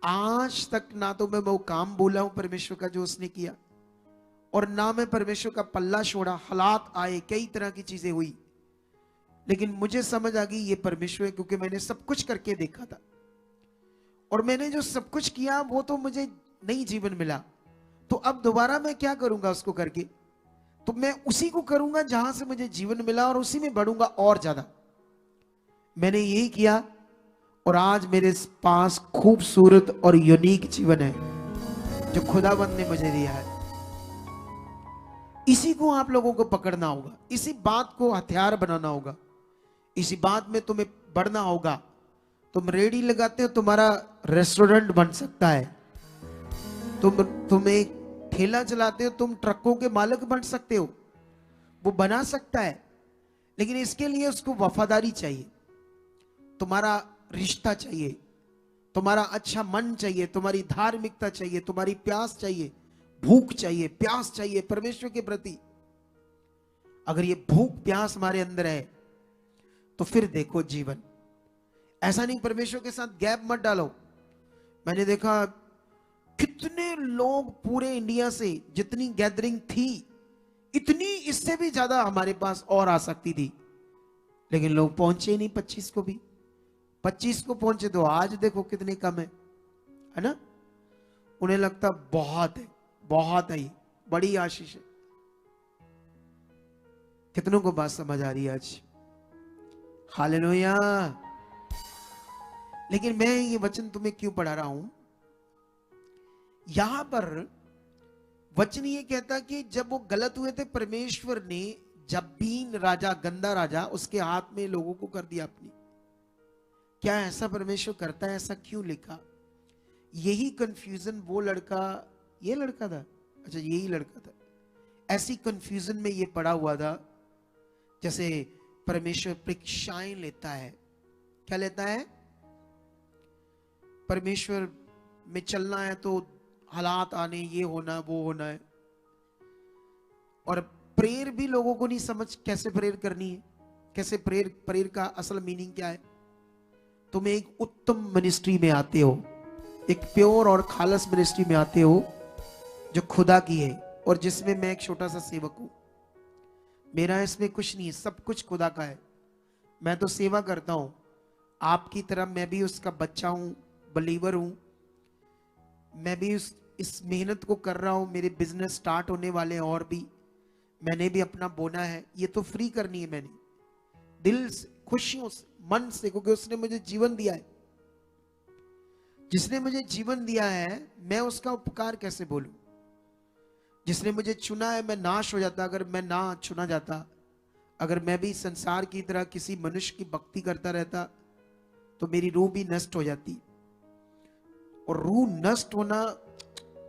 आज तक ना तो मैं वो काम बोला हूं परमेश्वर का जो उसने किया, और ना मैं परमेश्वर का पल्ला छोड़ा। हालात आए, कई तरह की चीजें हुई, लेकिन मुझे समझ आ गई ये परमेश्वर है, क्योंकि मैंने सब कुछ करके देखा था। और मैंने जो सब कुछ किया वो तो मुझे नहीं जीवन मिला, तो अब दोबारा मैं क्या करूंगा उसको करके? तो मैं उसी को करूंगा जहां से मुझे जीवन मिला, और उसी में बढ़ूंगा और ज्यादा। मैंने यही किया, और आज मेरे पास खूबसूरत और यूनिक जीवन है जो खुदाबंद ने मुझे दिया है। इसी को आप लोगों को पकड़ना होगा, इसी बात को हथियार बनाना होगा, इसी बात में तुम्हें बढ़ना होगा। तुम रेडी लगाते हो, तुम्हारा रेस्टोरेंट बन सकता है। तुम एक ठेला चलाते हो, तुम ट्रकों के मालिक बन सकते हो। वो बना सकता है, लेकिन इसके लिए उसको वफादारी चाहिए, तुम्हारा रिश्ता चाहिए, तुम्हारा अच्छा मन चाहिए, तुम्हारी धार्मिकता चाहिए, तुम्हारी प्यास चाहिए, भूख चाहिए, प्यास चाहिए परमेश्वर के प्रति। अगर ये भूख प्यास हमारे अंदर है तो फिर देखो जीवन। ऐसा नहीं परमेश्वर के साथ गैप मत डालो। मैंने देखा कितने लोग पूरे इंडिया से जितनी गैदरिंग थी, इतनी, इससे भी ज्यादा हमारे पास और आ सकती थी, लेकिन लोग पहुंचे ही नहीं। 25 को भी, 25 को पहुंचे तो आज देखो कितने कम है ना? उन्हें लगता बहुत है, बहुत है, बड़ी आशीष है। कितनों को बात समझ आ रही है आज? हालेलुया। लेकिन मैं ये वचन तुम्हें क्यों पढ़ा रहा हूं? यहां पर वचन ये कहता कि जब वो गलत हुए थे, परमेश्वर ने जब्बीन राजा, गंदा राजा, उसके हाथ में लोगों को कर दिया अपनी। क्या ऐसा परमेश्वर करता है? ऐसा क्यों लिखा? यही कंफ्यूजन वो लड़का, ये लड़का था, अच्छा यही लड़का था, ऐसी कंफ्यूजन में ये पड़ा हुआ था। जैसे परमेश्वर परीक्षाएं लेता है। क्या लेता है? परमेश्वर में चलना है तो हालात आने, ये होना वो होना है। और प्रेयर भी लोगों को नहीं समझ कैसे प्रेयर करनी है, कैसे प्रेयर, प्रेयर का असल मीनिंग क्या है। तुम एक उत्तम मिनिस्ट्री में आते हो, एक प्योर और खालस मिनिस्ट्री में आते हो जो खुदा की है, और जिसमें मैं एक छोटा सा सेवक हूं। मेरा इसमें कुछ नहीं है, सब कुछ खुदा का है। मैं तो सेवा करता हूं, आपकी तरह मैं भी उसका बच्चा हूं, बिलीवर हूं। मैं भी इस मेहनत को कर रहा हूं। मेरे बिजनेस स्टार्ट होने वाले हैं और भी, मैंने भी अपना बोना है। ये तो फ्री करनी है मैंने, दिल से, खुशियों से, मन से, क्योंकि उसने मुझे जीवन दिया है। जिसने मुझे जीवन दिया है, मैं उसका उपकार कैसे बोलूं। जिसने मुझे चुना है, मैं नाश हो जाता अगर मैं ना चुना जाता। अगर मैं भी संसार की तरह किसी मनुष्य की भक्ति करता रहता तो मेरी रूह भी नष्ट हो जाती। और रूह नष्ट होना,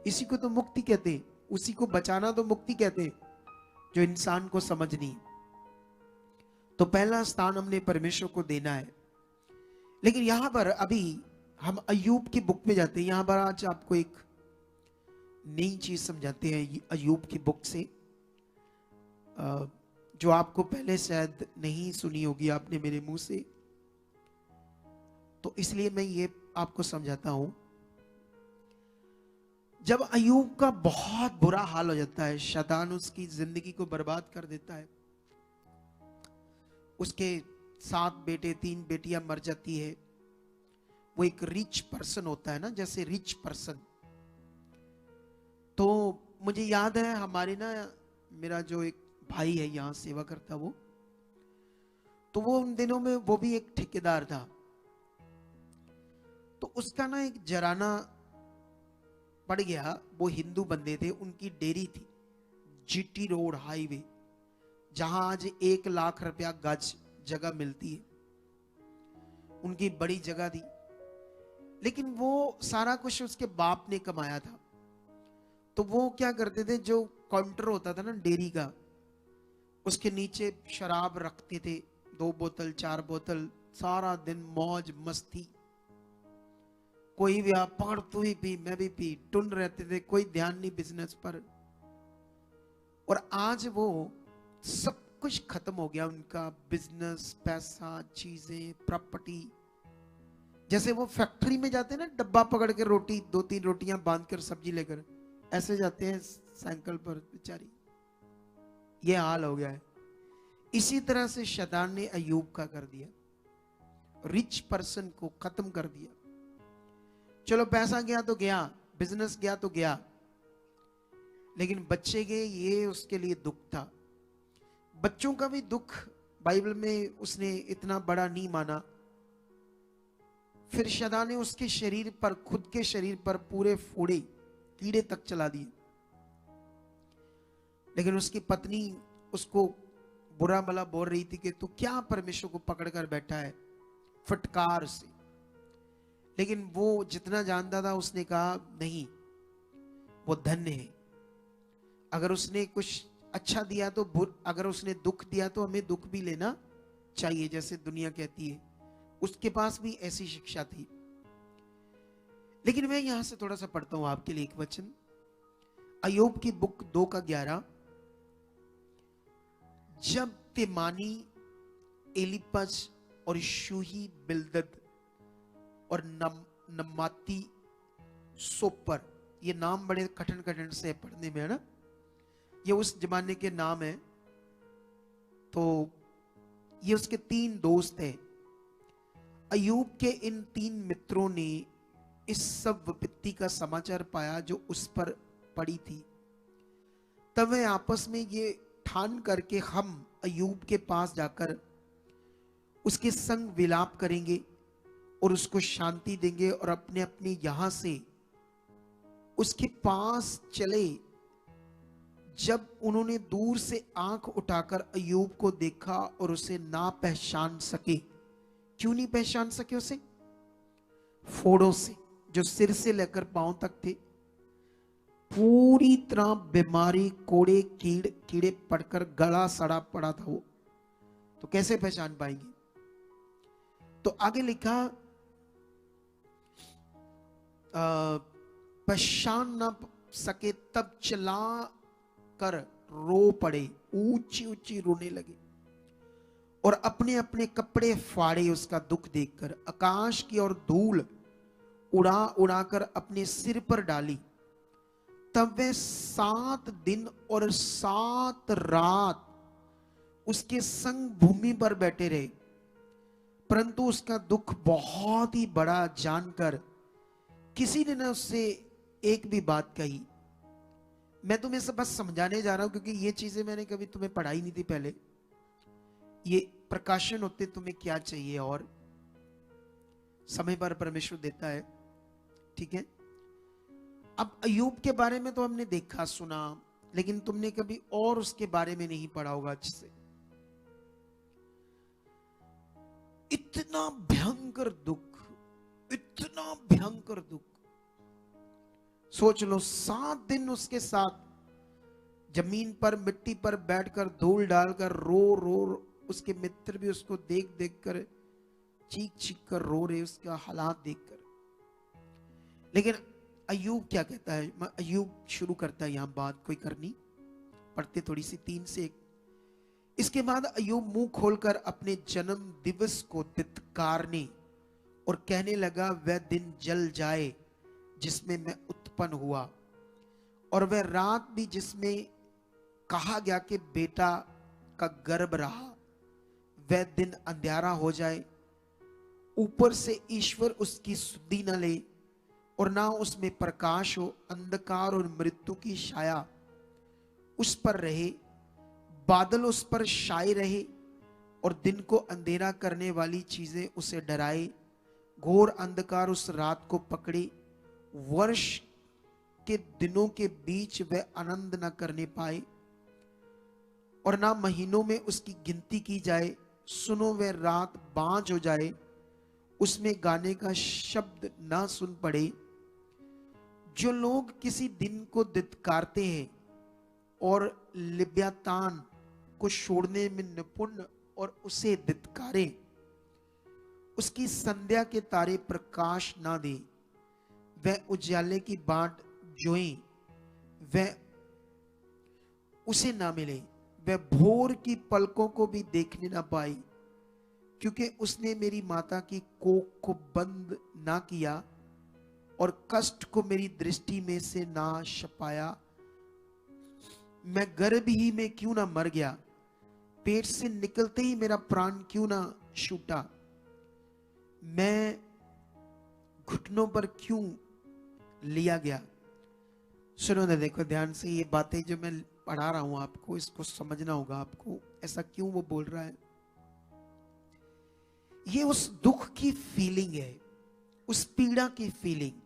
इसी को तो मुक्ति कहते हैं। उसी को बचाना तो मुक्ति कहते हैं, जो इंसान को समझ नहीं। तो पहला स्थान हमने परमेश्वर को देना है। लेकिन यहां पर अभी हम अय्यूब की बुक में जाते हैं। यहां पर आज आपको एक नई चीज समझाते हैं अय्यूब की बुक से, जो आपको पहले शायद नहीं सुनी होगी आपने मेरे मुंह से। तो इसलिए मैं ये आपको समझाता हूं। जब अय्यूब का बहुत बुरा हाल हो जाता है, शैतान उसकी जिंदगी को बर्बाद कर देता है। उसके 7 बेटे 3 बेटियां मर जाती है। वो एक रिच पर्सन होता है ना, जैसे रिच पर्सन। तो मुझे याद है हमारे ना, मेरा जो एक भाई है यहां सेवा करता, वो उन दिनों में वो भी एक ठेकेदार था। तो उसका ना एक जराना पड़ गया। वो हिंदू बंदे थे, उनकी डेयरी थी जीटी रोड हाईवे, जहां आज 1 लाख रुपया गज जगह मिलती है। उनकी बड़ी जगह थी, लेकिन वो सारा कुछ उसके बाप ने कमाया था। तो वो क्या करते थे, जो काउंटर होता था ना डेयरी का, उसके नीचे शराब रखते थे, 2 बोतल 4 बोतल, सारा दिन मौज मस्ती। कोई भी आप पकड़, तू ही पी मैं भी पी, टुन रहते थे, कोई ध्यान नहीं बिजनेस पर। और आज वो सब कुछ खत्म हो गया उनका, बिजनेस, पैसा, चीजें, प्रॉपर्टी। जैसे वो फैक्ट्री में जाते हैं ना, डब्बा पकड़ के रोटी 2-3 रोटियां बांध कर सब्जी लेकर, ऐसे जाते हैं साइकिल पर बेचारी। ये हाल हो गया है। इसी तरह से शैतान ने अय्यूब का कर दिया, रिच पर्सन को खत्म कर दिया। चलो पैसा गया तो गया, बिजनेस गया तो गया, लेकिन बच्चे गए, ये उसके लिए दुख था। बच्चों का भी दुख बाइबल में उसने इतना बड़ा नहीं माना। फिर शैतान ने उसके शरीर पर, खुद के शरीर पर पूरे फोड़े, कीड़े तक चला दिए। लेकिन उसकी पत्नी उसको बुरा भला बोल रही थी कि तू क्या परमेश्वर को पकड़ कर बैठा है, फटकार से। लेकिन वो जितना जानता था, उसने कहा नहीं, वो धन्य है। अगर उसने कुछ अच्छा दिया तो, अगर उसने दुख दिया तो हमें दुख भी लेना चाहिए, जैसे दुनिया कहती है। उसके पास भी ऐसी शिक्षा थी। लेकिन मैं यहां से थोड़ा सा पढ़ता हूं आपके लिए एक वचन, अय्यूब की बुक 2:11। जब तेमानी, एलिपज और शूही, बिल्दद और नमाती सोपर, ये नाम बड़े कठिन कठिन से पढ़ने में है ना, ये उस जमाने के नाम है। तो ये उसके 3 दोस्त हैं। अय्यूब के इन 3 मित्रों ने इस सब विपत्ति का समाचार पाया जो उस पर पड़ी थी। तब वे आपस में ये ठान करके, हम अय्यूब के पास जाकर उसके संग विलाप करेंगे और उसको शांति देंगे, और अपने अपने यहां से उसके पास चले। जब उन्होंने दूर से आंख उठाकर अय्यूब को देखा और उसे ना पहचान सके। क्यों नहीं पहचान सके उसे? फोड़ों से, जो सिर से लेकर पांव तक थे, पूरी तरह बीमारी, कोड़े, कीड़े पड़कर गला सड़ा पड़ा था वो। तो कैसे पहचान पाएंगे? तो आगे लिखा, पहचान ना सके तब चला कर रो पड़े, ऊंची ऊंची रोने लगे और अपने अपने कपड़े फाड़े उसका दुख देखकर। आकाश की ओर धूल उड़ा उड़ाकर अपने सिर पर डाली। तब वे 7 दिन और 7 रात उसके संग भूमि पर बैठे रहे, परंतु उसका दुख बहुत ही बड़ा जानकर किसी ने ना उससे एक भी बात कही। मैं तुम्हें सब बस समझाने जा रहा हूं, क्योंकि ये चीजें मैंने कभी तुम्हें पढ़ाई नहीं थी पहले। ये प्रकाशन होते तुम्हें क्या चाहिए और समय पर परमेश्वर देता है, ठीक है। अब अय्यूब के बारे में तो हमने देखा सुना, लेकिन तुमने कभी और उसके बारे में नहीं पढ़ा होगा अच्छे से। इतना भयंकर दुख, इतना भयंकर दुख। सोच लो, 7 दिन उसके साथ जमीन पर मिट्टी पर बैठकर धूल डालकर रो रो, उसके मित्र भी उसको देख देख कर चीख चीख कर रो रहे उसका हालात देखकर। लेकिन अय्यूब क्या कहता है? अय्यूब शुरू करता है यहां बात कोई करनी, पढ़ते थोड़ी सी 3 से 1। इसके बाद अय्यूब मुंह खोलकर अपने जन्म दिवस को तितकारने और कहने लगा, वह दिन जल जाए जिसमें मैं उत्पन्न हुआ, और वह रात भी जिसमें कहा गया कि बेटा का गर्भ रहा। वह दिन अंधेरा हो जाए, ऊपर से ईश्वर उसकी सुधि न ले और ना उसमें प्रकाश हो। अंधकार और मृत्यु की छाया उस पर रहे, बादल उस पर छाए रहे और दिन को अंधेरा करने वाली चीजें उसे डराए। घोर अंधकार उस रात को पकड़े, वर्ष के दिनों के बीच वह आनंद न करने पाए और ना महीनों में उसकी गिनती की जाए। सुनो, वह रात बांझ हो जाए, उसमें गाने का शब्द ना सुन पड़े। जो लोग किसी दिन को धिक्कारते हैं और लिव्यातान को छोड़ने में निपुण और उसे धिक्कारे, उसकी संध्या के तारे प्रकाश ना दे, वह उजाले की बाट जोए, वह उसे ना मिले, वह भोर की पलकों को भी देखने ना पाए, क्योंकि उसने मेरी माता की कोख को बंद ना किया और कष्ट को मेरी दृष्टि में से ना छुपाया। मैं गर्भ ही में क्यों ना मर गया, पेट से निकलते ही मेरा प्राण क्यों ना छूटा। मैं घुटनों पर क्यों लिया गया। सुनो ना, देखो ध्यान से, ये बातें जो मैं पढ़ा रहा हूं आपको, इसको समझना होगा आपको, ऐसा क्यों वो बोल रहा है। ये उस दुख की फीलिंग है, उस पीड़ा की फीलिंग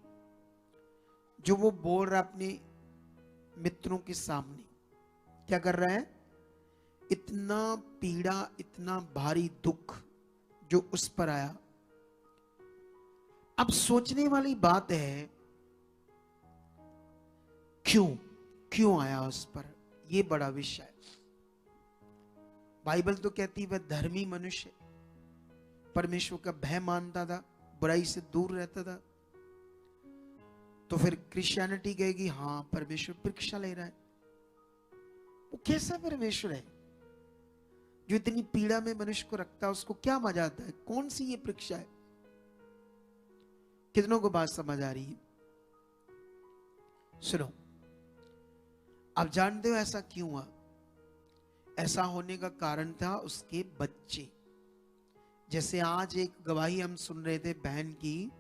जो वो बोल रहा है अपने मित्रों के सामने। क्या कर रहा है? इतना पीड़ा, इतना भारी दुख जो उस पर आया। अब सोचने वाली बात है, क्यों आया उस पर, ये बड़ा विषय है। बाइबल तो कहती वह धर्मी मनुष्य, परमेश्वर का भय मानता था, बुराई से दूर रहता था। तो फिर क्रिश्चियनिटी कहेगी हाँ परमेश्वर परीक्षा ले रहा है। वो कैसा परमेश्वर है जो इतनी पीड़ा में मनुष्य को रखता है? उसको क्या मजा आता है? कौन सी ये परीक्षा है? कितनों को बात समझ आ रही है? सुनो, आप जानते हो ऐसा क्यों हुआ? ऐसा होने का कारण था उसके बच्चे। जैसे आज एक गवाही हम सुन रहे थे बहन की,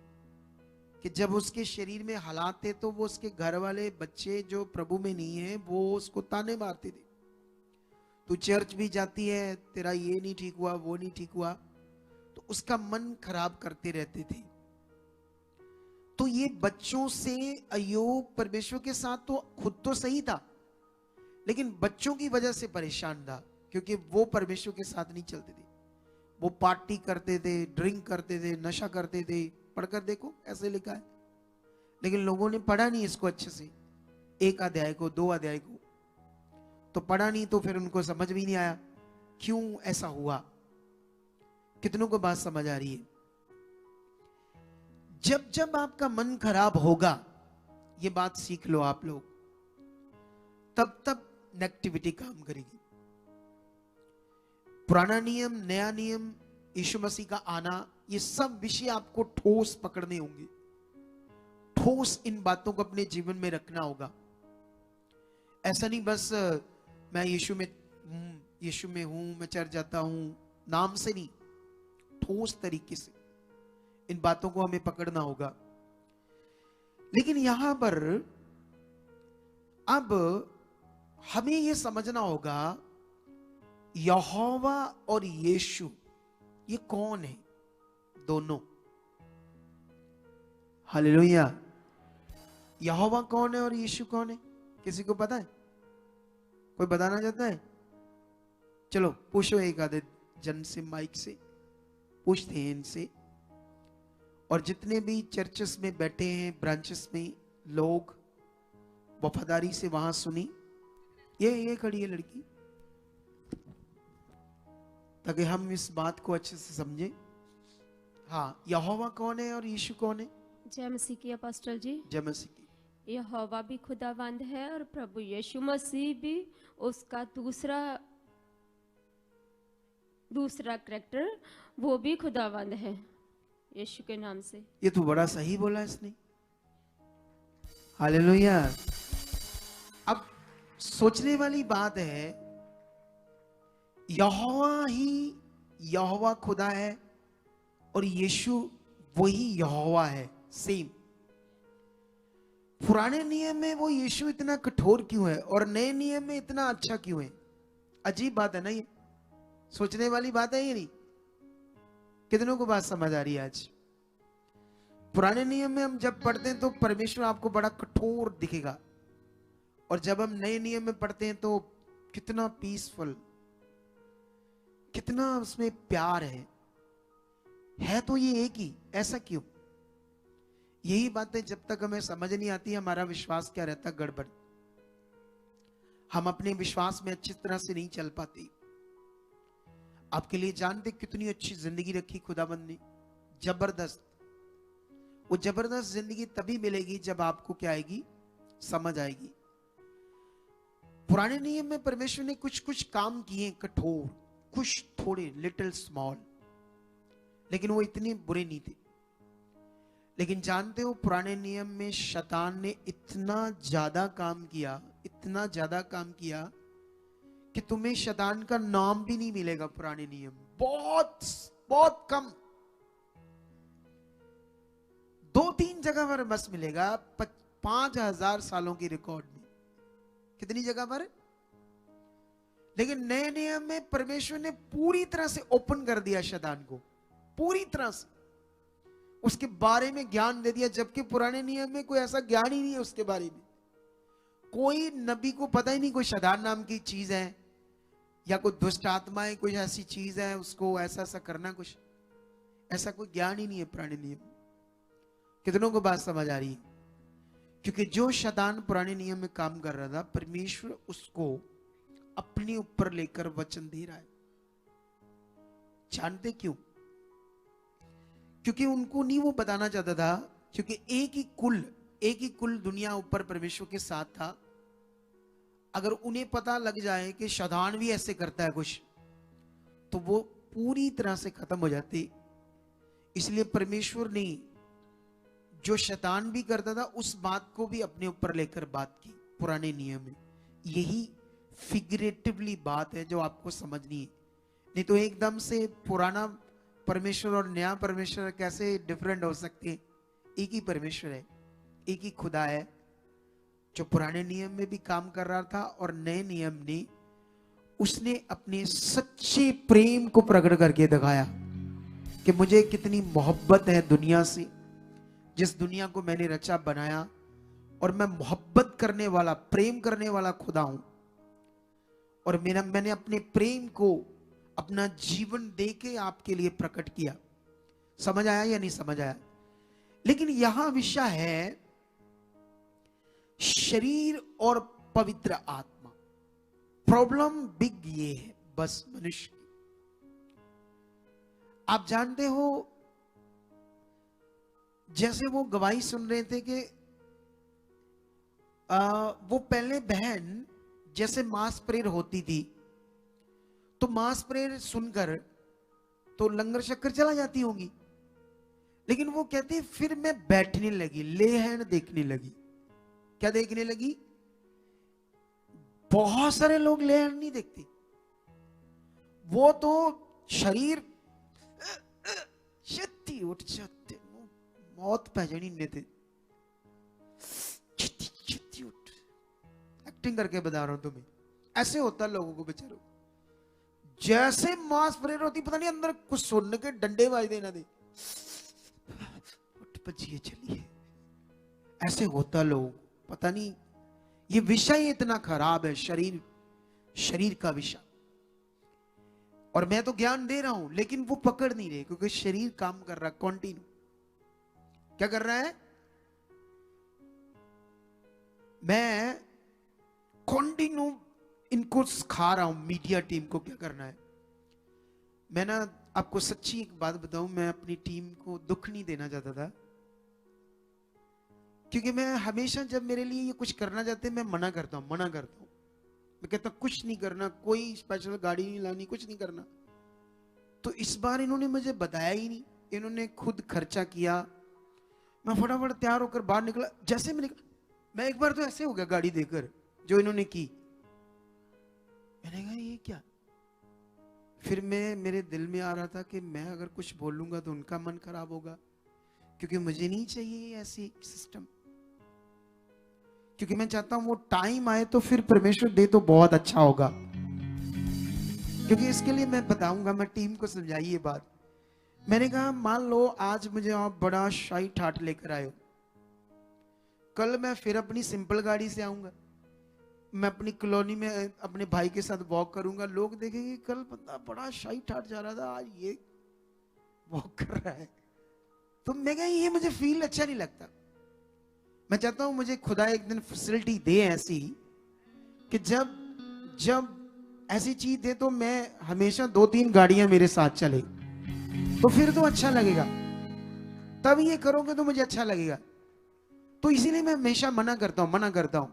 कि जब उसके शरीर में हालात थे तो वो उसके घर वाले बच्चे जो प्रभु में नहीं है वो उसको ताने मारते थे, तू चर्च भी जाती है, तेरा ये नहीं ठीक हुआ, वो नहीं ठीक हुआ, तो उसका मन खराब करते रहते थे। तो ये बच्चों से अय्यूब परमेश्वर के साथ तो खुद तो सही था, लेकिन बच्चों की वजह से परेशान था, क्योंकि वो परमेश्वर के साथ नहीं चलते थे। वो पार्टी करते थे, ड्रिंक करते थे, नशा करते थे। पढ़कर देखो, ऐसे लिखा है। लेकिन लोगों ने पढ़ा नहीं इसको अच्छे से, 1 अध्याय को, 2 अध्याय को तो पढ़ा नहीं, तो फिर उनको समझ भी नहीं आया क्यों ऐसा हुआ। कितनों को बात समझ आ रही है? जब जब आपका मन खराब होगा, ये बात सीख लो आप लोग, तब नेगेटिविटी काम करेगी। पुराना नियम, नया नियम, यीशु मसीह का आना, ये सब विषय आपको ठोस पकड़ने होंगे, ठोस इन बातों को अपने जीवन में रखना होगा। ऐसा नहीं बस मैं यीशु में हूं, मैं चर्च जाता हूं, नाम से नहीं, ठोस तरीके से इन बातों को हमें पकड़ना होगा। लेकिन यहां पर अब हमें यह समझना होगा, यहोवा और यीशु ये कौन है? दोनों। हालेलुया। यहोवा कौन है और यीशु कौन है? किसी को पता है? कोई बताना चाहता है? चलो पूछो एक आधे जन से, माइक से पूछते हैं इनसे। और जितने भी चर्चेस में बैठे हैं, ब्रांचेस में लोग, वफादारी से वहां सुनी। ये खड़ी है लड़की, ताकि हम इस बात को अच्छे से समझें। हाँ, यहोवा कौन है और यीशु कौन है? जय मसीह की अपोस्टल जी। जय मसीह की। यहोवा भी खुदावंद है और प्रभु यीशु मसीह भी उसका दूसरा कैरेक्टर, वो भी खुदावंद है यीशु के नाम से। ये तो बड़ा सही बोला इसने। हालेलुया। अब सोचने वाली बात है, यहोवा ही यहोवा खुदा है और यीशु वही यहोवा है, सेम। पुराने नियम में वो यीशु इतना कठोर क्यों है और नए नियम में इतना अच्छा क्यों है? अजीब बात है ना ये, सोचने वाली बात है ये नहीं? कितनों को बात समझ आ रही है आज? पुराने नियम में हम जब पढ़ते हैं तो परमेश्वर आपको बड़ा कठोर दिखेगा, और जब हम नए नियम में पढ़ते हैं तो कितना पीसफुल, कितना उसमें प्यार है तो ये एक ही। ऐसा क्यों? यही बातें जब तक हमें समझ नहीं आती, हमारा विश्वास क्या रहता, गड़बड़। हम अपने विश्वास में अच्छी तरह से नहीं चल पाते। आपके लिए जानते कितनी अच्छी जिंदगी रखी खुदाबंद ने, जबरदस्त। वो जबरदस्त जिंदगी तभी मिलेगी जब आपको क्या आएगी, समझ आएगी। पुराने नियम में परमेश्वर ने कुछ कुछ काम किए कठोर, कुछ थोड़े लिटिल स्मॉल, लेकिन वो इतने बुरे नहीं थे। लेकिन जानते हो, पुराने नियम में शैतान ने इतना ज्यादा काम किया, इतना ज्यादा काम किया कि तुम्हें शैतान का नाम भी नहीं मिलेगा पुराने नियम। बहुत बहुत कम, 2-3 जगह पर बस मिलेगा 5000 सालों की रिकॉर्ड में। कितनी जगह पर? लेकिन नए नियम में परमेश्वर ने पूरी तरह से ओपन कर दिया शैतान को, पूरी तरह से उसके बारे में ज्ञान दे दिया, जबकि पुराने नियम में कोई ऐसा ज्ञान ही नहीं है उसके बारे में। कोई नबी को पता ही नहीं कोई शैतान नाम की चीज है, या कोई दुष्ट आत्मा है, कोई ऐसी चीज है, उसको ऐसा ऐसा करना, कुछ ऐसा कोई ज्ञान ही नहीं है पुराने नियम में। कितनों को बात समझ आ रही है? क्योंकि जो शैतान पुराने नियम में काम कर रहा था, परमेश्वर उसको अपने ऊपर लेकर वचन दे रहा है। जानते क्यों? क्योंकि उनको नहीं वो बताना चाहता था, क्योंकि एक ही कुल दुनिया ऊपर परमेश्वर के साथ था। अगर उन्हें पता लग जाए कि शैतान भी ऐसे करता है कुछ, तो वो पूरी तरह से खत्म हो जाते। इसलिए परमेश्वर ने जो शैतान भी करता था उस बात को भी अपने ऊपर लेकर बात की पुराने नियम में। यही फिगरेटिवली बात है जो आपको समझनी है। नहीं तो एकदम से पुराना परमेश्वर और नया परमेश्वर कैसे डिफरेंट हो सकते हैं? एक ही परमेश्वर है, एक ही खुदा है, जो पुराने नियम में भी काम कर रहा था और नए नियम ने उसने अपने सच्चे प्रेम को प्रकट करके दिखाया कि मुझे कितनी मोहब्बत है दुनिया से, जिस दुनिया को मैंने रचा बनाया, और मैं मोहब्बत करने वाला, प्रेम करने वाला खुदा हूं। और मैंने अपने प्रेम को अपना जीवन देके आपके लिए प्रकट किया। समझ आया या नहीं समझ आया? लेकिन यहां विषय है शरीर और पवित्र आत्मा। प्रॉब्लम बिग ये है बस मनुष्य की। आप जानते हो, जैसे वो गवाही सुन रहे थे कि वो पहले बहन जैसे मास प्रेयर होती थी तो मास प्रेयर सुनकर तो लंगर शक्कर चला जाती होंगी, लेकिन वो कहती फिर मैं बैठने लगी, ले हैंड देखने लगी। क्या देखने लगी? बहुत सारे लोग ले हैंड नहीं देखते, वो तो शरीर छत्ती उठ जाते, मौत पै जानी ने थे, छत्ती उठ। एक्टिंग करके बता रहा हूं तुम्हें, ऐसे होता है लोगों को बेचारों। जैसे मास प्रेयर होती, पता नहीं अंदर कुछ सुनने के डंडे बाज देना दे, उठ बजिए चलिए। ऐसे होता लोग, पता नहीं ये विषय इतना खराब है, शरीर का विषय। और मैं तो ज्ञान दे रहा हूं लेकिन वो पकड़ नहीं रहे, क्योंकि शरीर काम कर रहा है कॉन्टिन्यू। क्या कर रहा है? मैं कॉन्टिन्यू इनको सिखा रहा हूं, मीडिया टीम को क्या करना है। मैं ना आपको सच्ची एक बात बताऊं, मैं अपनी टीम को दुख नहीं देना चाहता था, क्योंकि मैं हमेशा जब मेरे लिए ये कुछ करना चाहते मैं मना करता हूं। मैं कहता कुछ नहीं करना, कोई स्पेशल गाड़ी नहीं लानी, कुछ नहीं करना। तो इस बार इन्होंने मुझे बताया ही नहीं, इन्होंने खुद खर्चा किया। मैं फटाफट तैयार होकर बाहर निकला। जैसे मैं एक बार तो ऐसे हो गया गाड़ी देकर जो इन्होंने की। मैंने कहा ये क्या? फिर मेरे दिल में आ रहा था कि मैं अगर कुछ बोलूंगा तो उनका मन खराब होगा, क्योंकि मुझे नहीं चाहिए ऐसी सिस्टम। क्योंकि मैं चाहता हूं वो टाइम आए तो फिर परमेश्वर दे तो बहुत अच्छा होगा। क्योंकि इसके लिए मैं बताऊंगा, मैं टीम को समझाई ये बात। मैंने कहा मान लो आज मुझे आप बड़ा शाही ठाट लेकर आए हो, कल मैं फिर अपनी सिंपल गाड़ी से आऊंगा, मैं अपनी कॉलोनी में अपने भाई के साथ वॉक करूंगा, लोग देखेंगे कल बंदा बड़ा शाही ठाट जा रहा था, आज ये वॉक कर रहा है। तो मैं कहा ये मुझे फील अच्छा नहीं लगता। मैं चाहता हूं मुझे खुदा एक दिन फैसिलिटी दे ऐसी कि जब ऐसी चीज दे तो मैं हमेशा 2-3 गाड़ियां मेरे साथ चले, तो फिर तो अच्छा लगेगा। तब ये करोगे तो मुझे अच्छा लगेगा। तो इसीलिए मैं हमेशा मना करता हूं।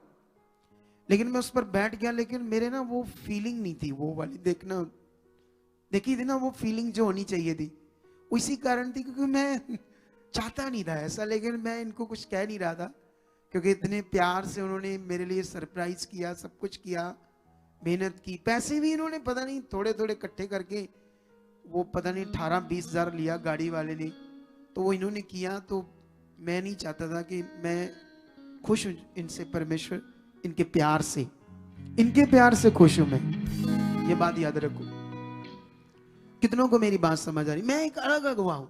लेकिन मैं उस पर बैठ गया, लेकिन मेरे ना वो फीलिंग नहीं थी, वो वाली देखी थी ना, वो फीलिंग जो होनी चाहिए थी, उसी कारण थी। क्योंकि मैं चाहता नहीं था ऐसा, लेकिन मैं इनको कुछ कह नहीं रहा था, क्योंकि इतने प्यार से उन्होंने मेरे लिए सरप्राइज किया, सब कुछ किया, मेहनत की। पैसे भी इन्होंने पता नहीं थोड़े थोड़े इकट्ठे करके, वो पता नहीं 18-20 हजार लिया गाड़ी वाले ने, तो वो इन्होंने किया। तो मैं नहीं चाहता था कि मैं खुश हूं इनसे, परमेश्वर इनके प्यार से खुश हूं मैं। ये बात याद रखो। कितनों को मेरी बात समझ आ रही? मैं एक अलग अगुवा हूं।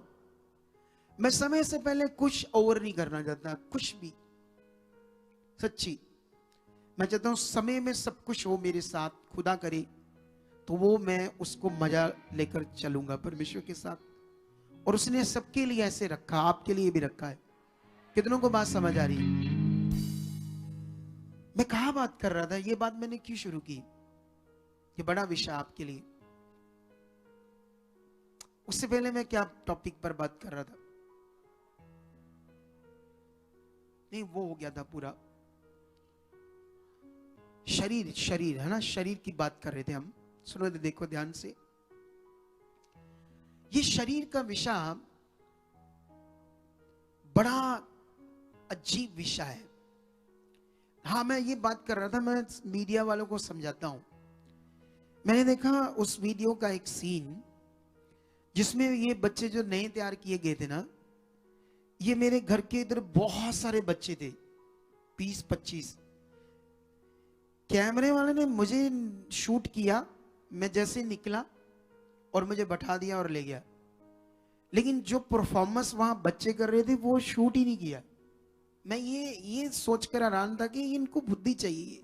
मैं समय से पहले कुछ ओवर नहीं करना चाहता, कुछ भी। सच्ची मैं चाहता हूं समय में सब कुछ हो मेरे साथ, खुदा करे तो वो मैं उसको मजा लेकर चलूंगा परमेश्वर के साथ। और उसने सबके लिए ऐसे रखा, आपके लिए भी रखा है। कितनों को बात समझ आ रही है? मैं कहां बात कर रहा था? ये बात मैंने क्यों शुरू की? ये बड़ा विषय आपके लिए। उससे पहले मैं क्या टॉपिक पर बात कर रहा था? नहीं, वो हो गया था पूरा। शरीर है ना, शरीर की बात कर रहे थे हम। सुनो देखो ध्यान से, ये शरीर का विषय बड़ा अजीब विषय है। हाँ, मैं ये बात कर रहा था, मैं मीडिया वालों को समझाता हूं। मैंने देखा उस वीडियो का एक सीन जिसमें ये बच्चे जो नए तैयार किए गए थे ना, ये मेरे घर के इधर बहुत सारे बच्चे थे, 20-25। कैमरे वाले ने मुझे शूट किया, मैं जैसे निकला और मुझे बैठा दिया और ले गया। लेकिन जो परफॉर्मेंस वहां बच्चे कर रहे थे वो शूट ही नहीं किया। मैं ये सोचकर हैरान था कि इनको बुद्धि चाहिए।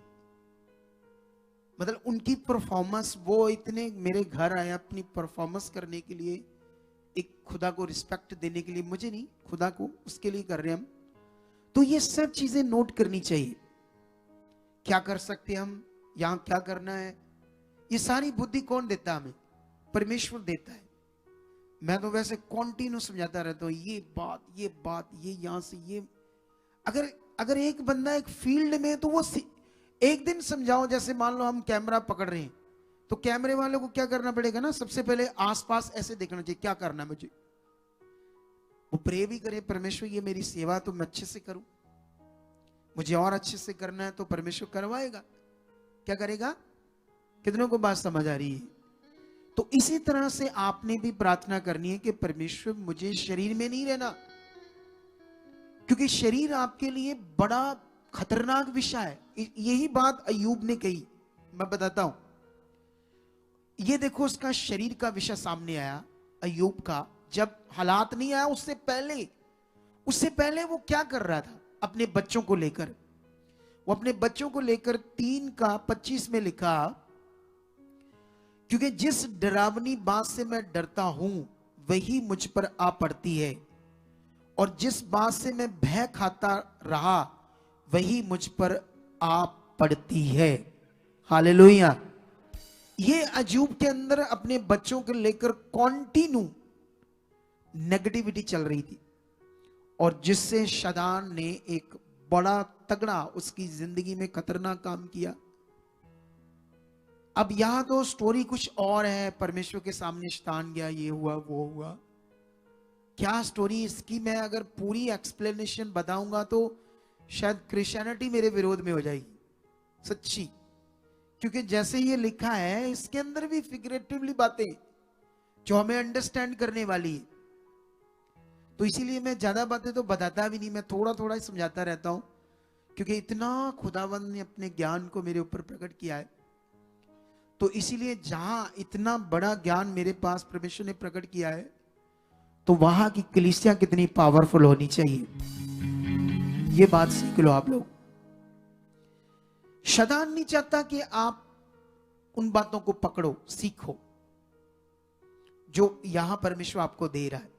मतलब उनकी परफॉर्मेंस, वो इतने मेरे घर आया अपनी परफॉर्मेंस करने के लिए, एक खुदा को रिस्पेक्ट देने के लिए, मुझे नहीं खुदा को, उसके लिए कर रहे हैं हम। तो ये सब चीजें नोट करनी चाहिए। क्या कर सकते हैं हम, यहां क्या करना है, ये सारी बुद्धि कौन देता है हमें? परमेश्वर देता है। मैं तो वैसे कॉन्टिन्यू समझाता रहता हूं, ये बात ये यहां से ये। अगर अगर एक बंदा एक फील्ड में है, तो वो एक दिन समझाओ, जैसे मान लो हम कैमरा पकड़ रहे हैं, तो कैमरे वालों को क्या करना पड़ेगा ना, सबसे पहले आसपास ऐसे देखना चाहिए, क्या करना है मुझे। वो प्रे भी करे, परमेश्वर ये मेरी सेवा तो मैं अच्छे से करूं, मुझे और अच्छे से करना है, तो परमेश्वर करवाएगा। क्या करेगा? कितनों को बात समझ आ रही है? तो इसी तरह से आपने भी प्रार्थना करनी है कि परमेश्वर मुझे शरीर में नहीं रहना, क्योंकि शरीर आपके लिए बड़ा खतरनाक विषय है। यही बात अय्यूब ने कही, मैं बताता हूं। ये देखो, उसका शरीर का विषय सामने आया अय्यूब का, जब हालात नहीं आया उससे पहले वो क्या कर रहा था? अपने बच्चों को लेकर, वो अपने बच्चों को लेकर 3:25 में लिखा, क्योंकि जिस डरावनी बात से मैं डरता हूं वही मुझ पर आ पड़ती है, और जिस बात से मैं भय खाता रहा वही मुझ पर आ पड़ती है। हालेलुया। ये अय्यूब के अंदर अपने बच्चों को लेकर कॉन्टिन्यू नेगेटिविटी चल रही थी, और जिससे शैतान ने एक बड़ा तगड़ा उसकी जिंदगी में खतरनाक काम किया। अब यहां तो स्टोरी कुछ और है, परमेश्वर के सामने शैतान गया, ये हुआ वो हुआ। क्या स्टोरी इसकी मैं अगर पूरी एक्सप्लेनेशन बताऊंगा तो शायद क्रिश्चियनिटी मेरे विरोध में हो जाएगी, सच्ची। क्योंकि जैसे ये लिखा है, इसके अंदर भी फिगरेटिवली बातें जो हमें अंडरस्टैंड करने वाली है, तो इसीलिए मैं ज्यादा बातें तो बताता भी नहीं, मैं थोड़ा थोड़ा ही समझाता रहता हूं, क्योंकि इतना खुदावंद ने अपने ज्ञान को मेरे ऊपर प्रकट किया है। तो इसीलिए जहां इतना बड़ा ज्ञान मेरे पास परमेश्वर ने प्रकट किया है, तो वहां की कलीसिया कितनी पावरफुल होनी चाहिए, ये बात सीख लो आप लोग। शैतान नहीं चाहता कि आप उन बातों को पकड़ो, सीखो जो यहां परमेश्वर आपको दे रहा है।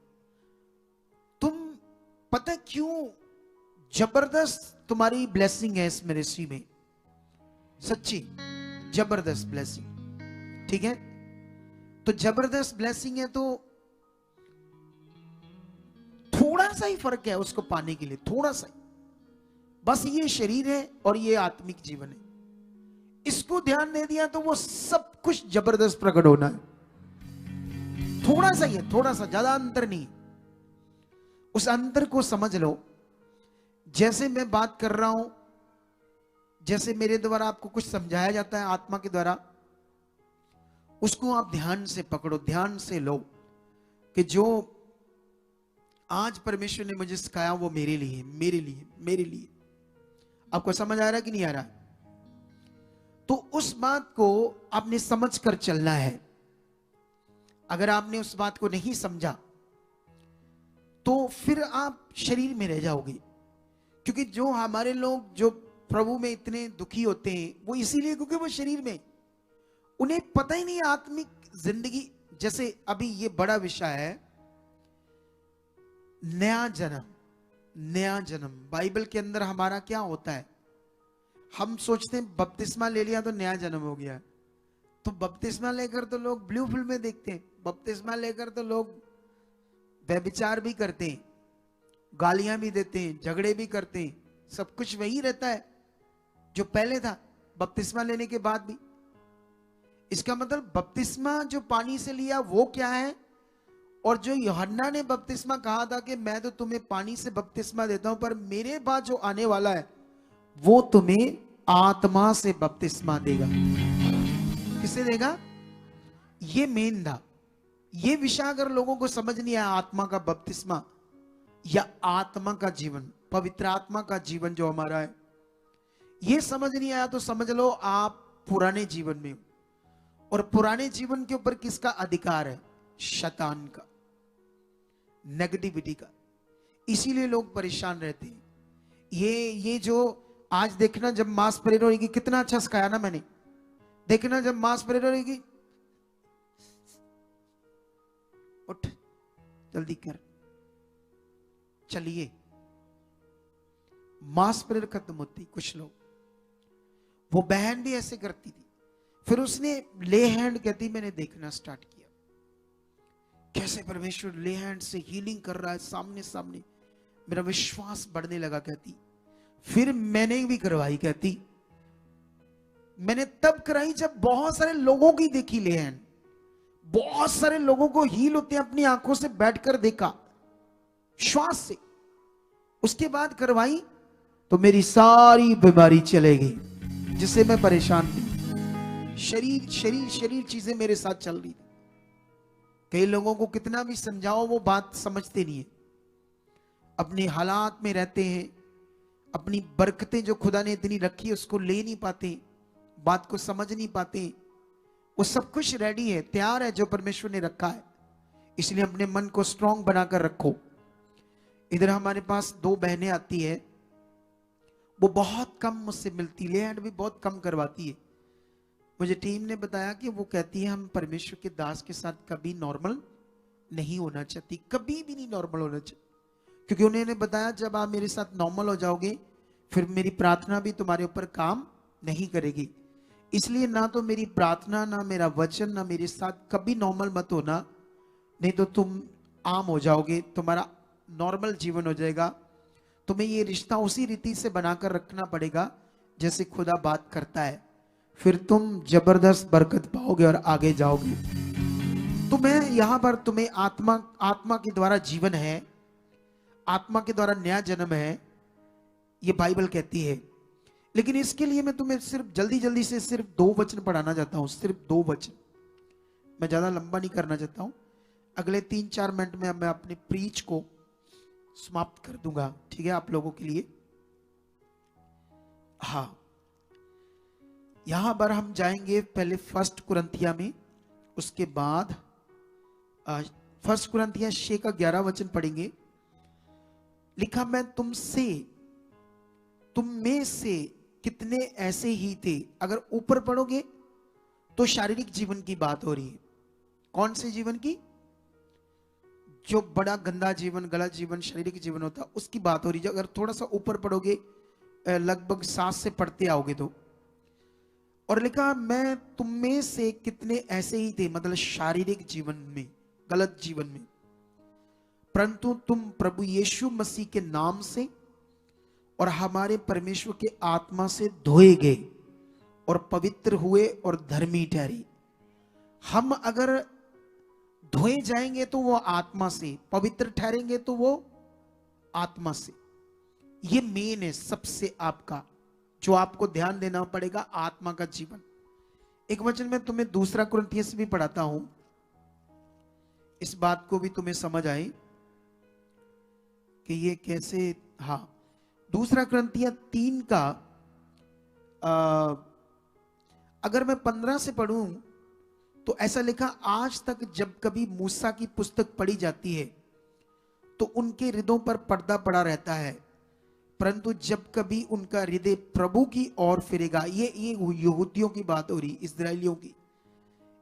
तुम पता क्यों जबरदस्त तुम्हारी ब्लेसिंग है इस मिनिस्ट्री में, सच्ची जबरदस्त ब्लेसिंग, ठीक है? तो जबरदस्त ब्लेसिंग है, तो थोड़ा सा ही फर्क है उसको पाने के लिए, थोड़ा सा ही। बस ये शरीर है और ये आत्मिक जीवन है, इसको ध्यान दे दिया तो वो सब कुछ जबरदस्त प्रकट होना है। थोड़ा सा ही है, थोड़ा सा, ज्यादा अंतर नहीं। उस अंतर को समझ लो। जैसे मैं बात कर रहा हूं, जैसे मेरे द्वारा आपको कुछ समझाया जाता है आत्मा के द्वारा, उसको आप ध्यान से पकड़ो, ध्यान से लो कि जो आज परमेश्वर ने मुझे सिखाया वो मेरे लिए, मेरे लिए, मेरे लिए। आपको समझ आ रहा है कि नहीं आ रहा? तो उस बात को आपने समझ कर चलना है। अगर आपने उस बात को नहीं समझा तो फिर आप शरीर में रह जाओगे। क्योंकि जो हमारे लोग जो प्रभु में इतने दुखी होते हैं, वो इसीलिए क्योंकि वो शरीर में, उन्हें पता ही नहीं आत्मिक जिंदगी। जैसे अभी ये बड़ा विषय है, नया जन्म। नया जन्म बाइबल के अंदर हमारा क्या होता है? हम सोचते हैं बपतिस्मा ले लिया तो नया जन्म हो गया। तो बपतिस्मा लेकर तो लोग ब्लू फिल्में देखते हैं, बपतिस्मा लेकर तो लोग व्यभिचार भी करते हैं, गालियां भी देते हैं, झगड़े भी करते हैं, सब कुछ वही रहता है जो पहले था बपतिस्मा लेने के बाद भी। इसका मतलब बपतिस्मा जो पानी से लिया वो क्या है, और जो यूहन्ना ने बपतिस्मा कहा था कि मैं तो तुम्हें पानी से बपतिस्मा देता हूं, पर मेरे बाद जो आने वाला है वो तुम्हें आत्मा से बपतिस्मा देगा। किसे देगा? ये मेन था। ये विषय अगर लोगों को समझ नहीं आया, आत्मा का बपतिस्मा या आत्मा का जीवन, पवित्र आत्मा का जीवन जो हमारा है, ये समझ नहीं आया तो समझ लो आप पुराने जीवन में हो। और पुराने जीवन के ऊपर किसका अधिकार है? शैतान का, नेगेटिविटी का। इसीलिए लोग परेशान रहते हैं। ये जो आज देखना, जब मास परेड होगी, कितना अच्छा सिखाया ना मैंने। देखना जब मास परेड होगी, उठ जल्दी कर, चलिए। मास परेड खत्म होती, कुछ लोग, वो बहन भी ऐसे करती थी। फिर उसने ले हैंड कहती, मैंने देखना स्टार्ट किया कैसे परमेश्वर ले हैंड से हीलिंग कर रहा है सामने सामने। मेरा विश्वास बढ़ने लगा कहती। फिर मैंने भी करवाई, कहती मैंने तब कराई जब बहुत सारे लोगों की देखी लेन, बहुत सारे लोगों को हील होते अपनी आंखों से बैठकर देखा श्वास से। उसके बाद करवाई तो मेरी सारी बीमारी चले गई, जिससे मैं परेशान थी। शरीर शरीर शरीर चीजें मेरे साथ चल रही थी। कई लोगों को कितना भी समझाओ वो बात समझते नहीं है, अपने हालात में रहते हैं, अपनी बरकतें जो खुदा ने इतनी रखी है उसको ले नहीं पाते, बात को समझ नहीं पाते। वो सब कुछ रेडी है, तैयार है जो परमेश्वर ने रखा है, इसलिए अपने मन को स्ट्रांग बनाकर रखो। इधर हमारे पास 2 बहनें आती है, वो बहुत कम मुझसे मिलती, लेट भी बहुत कम करवाती है। मुझे टीम ने बताया कि वो कहती है हम परमेश्वर के दास के साथ कभी नॉर्मल नहीं होना चाहती, कभी भी नहीं नॉर्मल होना चाहिए, क्योंकि उन्होंने बताया जब आप मेरे साथ नॉर्मल हो जाओगे फिर मेरी प्रार्थना भी तुम्हारे ऊपर काम नहीं करेगी। इसलिए ना तो मेरी प्रार्थना, ना मेरा वचन, ना मेरे साथ कभी नॉर्मल मत होना, नहीं तो तुम आम हो जाओगे, तुम्हारा नॉर्मल जीवन हो जाएगा। तुम्हें ये रिश्ता उसी रीति से बनाकर रखना पड़ेगा जैसे खुदा बात करता है, फिर तुम जबरदस्त बरकत पाओगे और आगे जाओगे। तुम्हें यहां पर तुम्हें आत्मा के द्वारा जीवन है, आत्मा के द्वारा नया जन्म है, ये बाइबल कहती है। लेकिन इसके लिए मैं तुम्हें सिर्फ जल्दी से सिर्फ 2 वचन पढ़ाना चाहता हूं, सिर्फ 2 वचन। मैं ज्यादा लंबा नहीं करना चाहता हूं, अगले 3-4 मिनट में मैं अपने प्रीच को समाप्त कर दूंगा, ठीक है, आप लोगों के लिए। हाँ, यहां पर हम जाएंगे पहले 1 कुरिन्थिया में, उसके बाद 1 कुरिन्थिया 6 का 11 वचन पढ़ेंगे। लिखा, मैं तुम में से कितने ऐसे ही थे। अगर ऊपर पढ़ोगे तो शारीरिक जीवन की बात हो रही है। कौन से जीवन की? जो बड़ा गंदा जीवन, गलत जीवन, शारीरिक जीवन होता है उसकी बात हो रही है। अगर थोड़ा सा ऊपर पढ़ोगे, लगभग 7 से पढ़ते आओगे तो, और लिखा मैं तुम में से कितने ऐसे ही थे, मतलब शारीरिक जीवन में, गलत जीवन में, परंतु तुम प्रभु यीशु मसीह के नाम से और हमारे परमेश्वर के आत्मा से धोए गए और पवित्र हुए और धर्मी ठहरे। हम अगर धोए जाएंगे तो वो आत्मा से, पवित्र ठहरेंगे तो वो आत्मा से। ये मेन है सबसे आपका, जो आपको ध्यान देना पड़ेगा, आत्मा का जीवन। एक वचन में तुम्हें 2 कुरिन्थियों से भी पढ़ाता हूं, इस बात को भी तुम्हें समझ आए कि ये कैसे। हाँ, 2 कुरिन्थियों 3 का अगर मैं 15 से पढ़ूं तो ऐसा लिखा, आज तक जब कभी मूसा की पुस्तक पढ़ी जाती है तो उनके हृदयों पर पर्दा पड़ा रहता है, परंतु जब कभी उनका हृदय प्रभु की ओर फिरेगा। ये यहूदियों की बात हो रही, इस्राएलियों की।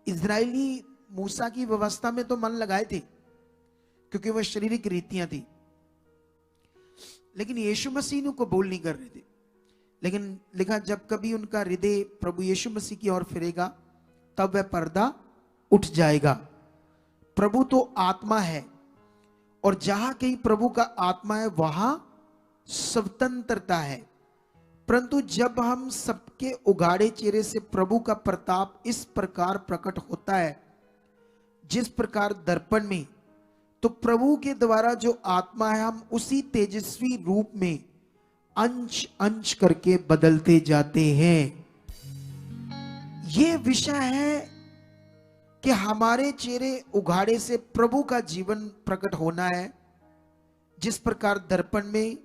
इस्राएली मूसा की व्यवस्था में तो मन लगाए थे क्योंकि वह शारीरिक रीतियां थी, लेकिन यीशु मसीह को कबूल नहीं कर रहे थे। लेकिन लिखा, जब कभी उनका हृदय प्रभु यीशु मसीह की ओर फिरेगा तब वह पर्दा उठ जाएगा। प्रभु तो आत्मा है और जहां कहीं प्रभु का आत्मा है वहां स्वतंत्रता है, परंतु जब हम सबके उगाड़े चेहरे से प्रभु का प्रताप इस प्रकार प्रकट होता है जिस प्रकार दर्पण में, तो प्रभु के द्वारा जो आत्मा है हम उसी तेजस्वी रूप में अंश अंश करके बदलते जाते हैं। ये विषय है कि हमारे चेहरे उघाड़े से प्रभु का जीवन प्रकट होना है जिस प्रकार दर्पण में,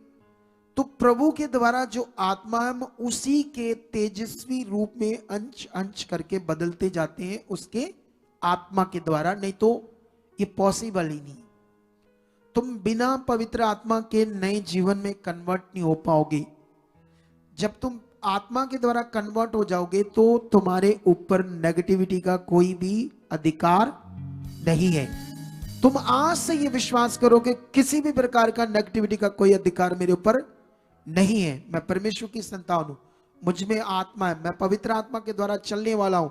तो प्रभु के द्वारा जो आत्मा हम उसी के तेजस्वी रूप में अंश अंश करके बदलते जाते हैं उसके आत्मा के द्वारा, नहीं तो ये पॉसिबल ही नहीं। तुम बिना पवित्र आत्मा के नए जीवन में कन्वर्ट नहीं हो पाओगे। जब तुम आत्मा के द्वारा कन्वर्ट हो जाओगे तो तुम्हारे ऊपर नेगेटिविटी का कोई भी अधिकार नहीं है। तुम आज से ये विश्वास करो कि किसी भी प्रकार का नेगेटिविटी का कोई अधिकार मेरे ऊपर नहीं है। मैं परमेश्वर की संतान हूं, मुझ में आत्मा है, मैं पवित्र आत्मा के द्वारा चलने वाला हूं,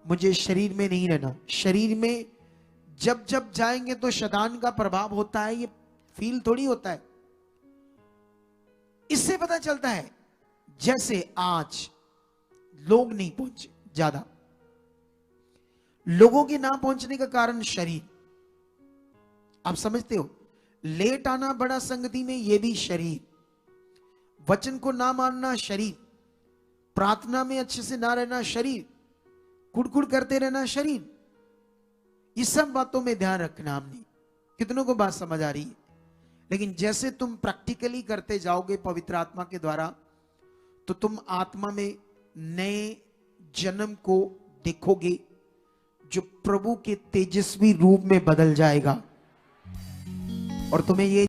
मुझे शरीर में नहीं रहना। शरीर में जब जब जाएंगे तो शैतान का प्रभाव होता है, ये फील थोड़ी होता है। इस इससे पता चलता है जैसे आज लोग नहीं पहुंचे, ज्यादा लोगों के ना पहुंचने का कारण शरीर। आप समझते हो, लेट आना बड़ा संगति में ये भी शरीर, वचन को ना मानना शरीर, प्रार्थना में अच्छे से ना रहना शरीर, कुड़कुड़ करते रहना शरीर। ये सब बातों में ध्यान रखना हमने। कितनों को बात समझ आ रही है? लेकिन जैसे तुम प्रैक्टिकली करते जाओगे पवित्र आत्मा के द्वारा, तो तुम आत्मा में नए जन्म को देखोगे जो प्रभु के तेजस्वी रूप में बदल जाएगा। और तुम्हें ये